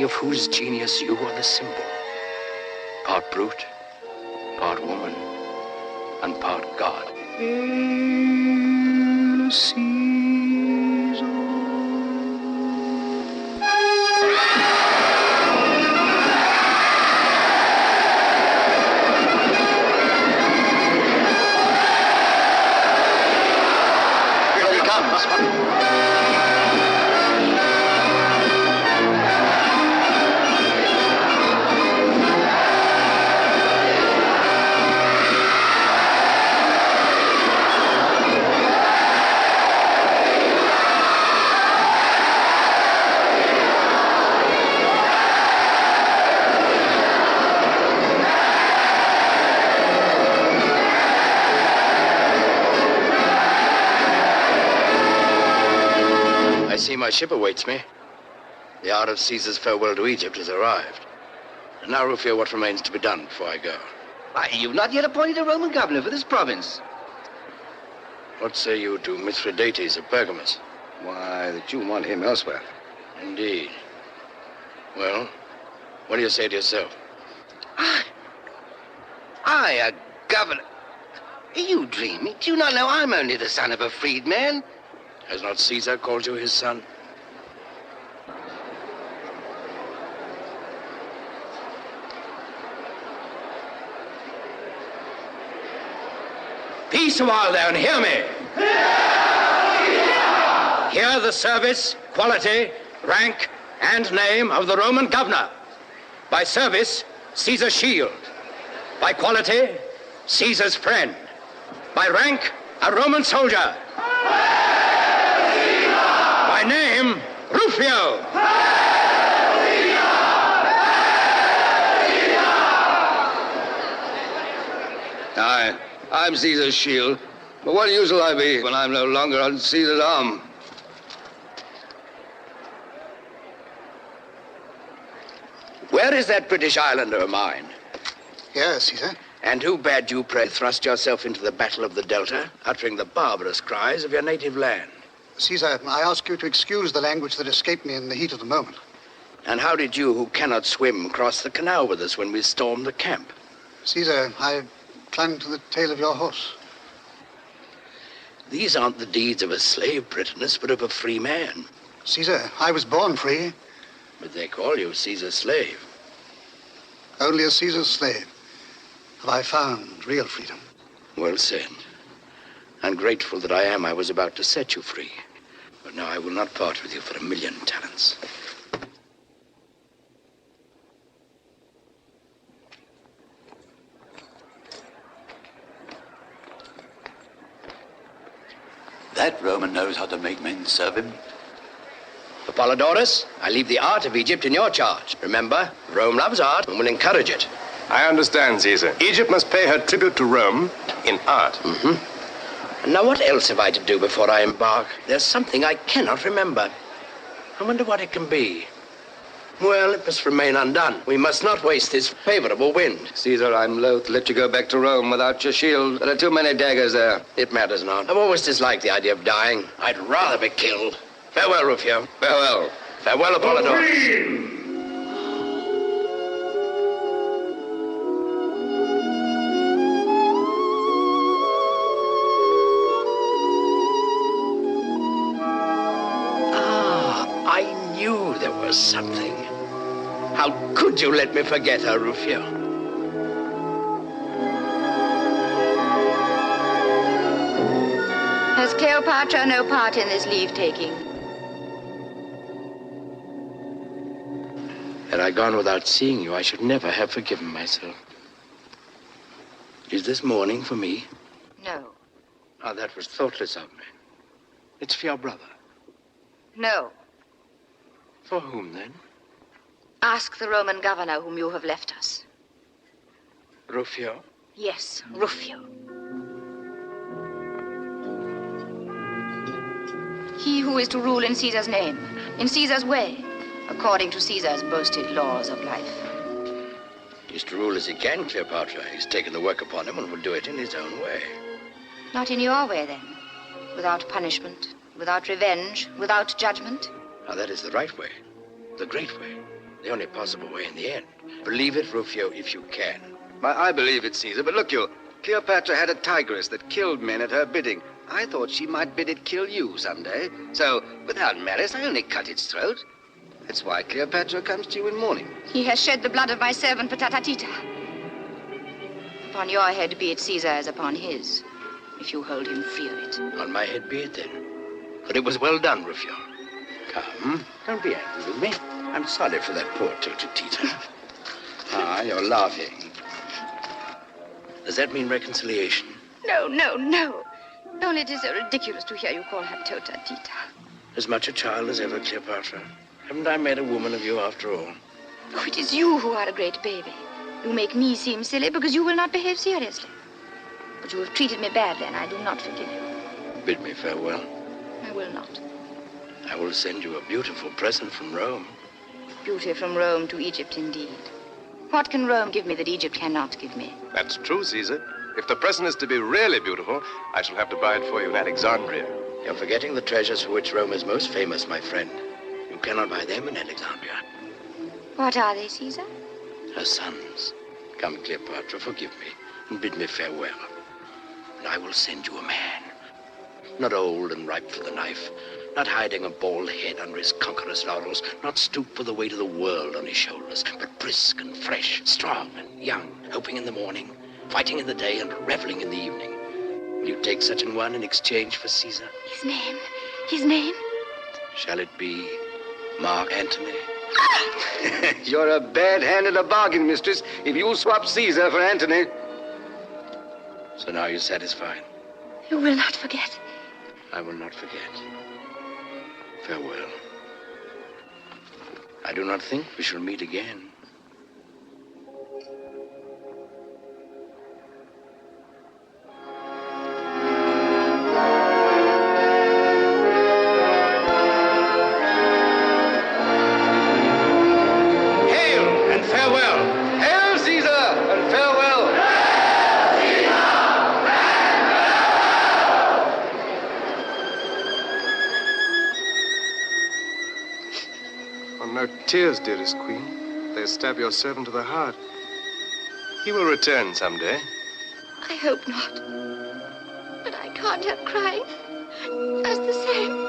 Of whose genius you are the symbol. Part brute, part woman, and part God. Here he comes. I see my ship awaits me. The hour of Caesar's farewell to Egypt has arrived. And now, Rufio, what remains to be done before I go? Why, you've not yet appointed a Roman governor for this province. What say you to Mithridates of Pergamus? Why, that you want him elsewhere. Indeed. Well, what do you say to yourself? I, a governor? Are you dreaming? Do you not know I'm only the son of a freedman? Has not Caesar called you his son? Peace a while there and hear me. Hear the service, quality, rank, and name of the Roman governor. By service, Caesar's shield. By quality, Caesar's friend. By rank, a Roman soldier. By name, Rufio. I'm Caesar's shield. But what use will I be when I'm no longer on Caesar's arm? Where is that British islander of mine? Here, Caesar. And who bade you, pray, thrust yourself into the battle of the Delta, uttering the barbarous cries of your native land? Caesar, I ask you to excuse the language that escaped me in the heat of the moment. And how did you, who cannot swim, cross the canal with us when we stormed the camp? Caesar, I clung to the tail of your horse. These aren't the deeds of a slave, Britanus, but of a free man. Caesar, I was born free. But they call you Caesar's slave. Only as Caesar's slave have I found real freedom. Well said. Ungrateful that I am, I was about to set you free. But now I will not part with you for 1,000,000 talents. That Roman knows how to make men serve him. Apollodorus, I leave the art of Egypt in your charge. Remember, Rome loves art and will encourage it. I understand, Caesar. Egypt must pay her tribute to Rome in art. And now what else have I to do before I embark? There's something I cannot remember. I wonder what it can be. Well, it must remain undone. We must not waste this favorable wind. Caesar, I'm loath to let you go back to Rome without your shield. There are too many daggers there. It matters not. I've always disliked the idea of dying. I'd rather be killed. Farewell, Rufio. Farewell. Farewell, Apollodorus. I knew there was something. How could you let me forget her, Rufio? Has Cleopatra no part in this leave-taking? Had I gone without seeing you, I should never have forgiven myself. Is this mourning for me? No. Oh, that was thoughtless of me. It's for your brother. No. For whom, then? Ask the Roman governor whom you have left us. Rufio? Yes, Rufio. He who is to rule in Caesar's name, in Caesar's way, according to Caesar's boasted laws of life. He's to rule as he can, Cleopatra. He's taken the work upon him and will do it in his own way. Not in your way, then. Without punishment, without revenge, without judgment. Now, that is the right way, the great way, the only possible way in the end. Believe it, Rufio, if you can. I believe it, Caesar, but look you, Cleopatra had a tigress that killed men at her bidding. I thought she might bid it kill you someday. So, without malice, I only cut its throat. That's why Cleopatra comes to you in mourning. He has shed the blood of my servant Patatatita. Upon your head be it, Caesar, as upon his, if you hold him free of it. On my head be it, then. But it was well done, Rufio. Come, don't be angry with me. I'm sorry for that poor Tita. You're laughing. Does that mean reconciliation? No, no, no. Only it is so ridiculous to hear you call her Tota Tita. As much a child as ever, Cleopatra. Haven't I made a woman of you after all? Oh, it is you who are a great baby. You make me seem silly because you will not behave seriously. But you have treated me badly, and I do not forgive you. Bid me farewell. I will not. I will send you a beautiful present from Rome. Beauty from Rome to Egypt, indeed. What can Rome give me that Egypt cannot give me? That's true, Caesar. If the present is to be really beautiful, I shall have to buy it for you in Alexandria. You're forgetting the treasures for which Rome is most famous, my friend. You cannot buy them in Alexandria. What are they, Caesar? Her sons. Come, Cleopatra, forgive me. and bid me farewell. And I will send you a man. Not old and ripe for the knife, not hiding a bald head under his conqueror's laurels, not stooped for the weight of the world on his shoulders, but brisk and fresh, strong and young, hoping in the morning, fighting in the day, and reveling in the evening. Will you take such an one in exchange for Caesar? His name? His name? Shall it be Mark Antony? You're a bad hand at a bargain, mistress, if you'll swap Caesar for Antony. So now you're satisfied? You will not forget. I will not forget. Farewell. I do not think we shall meet again. Hail and farewell! Hail, Caesar, and farewell! Oh, no tears, dearest queen. They stab your servant to the heart. He will return someday. I hope not. But I can't help crying. Just the same.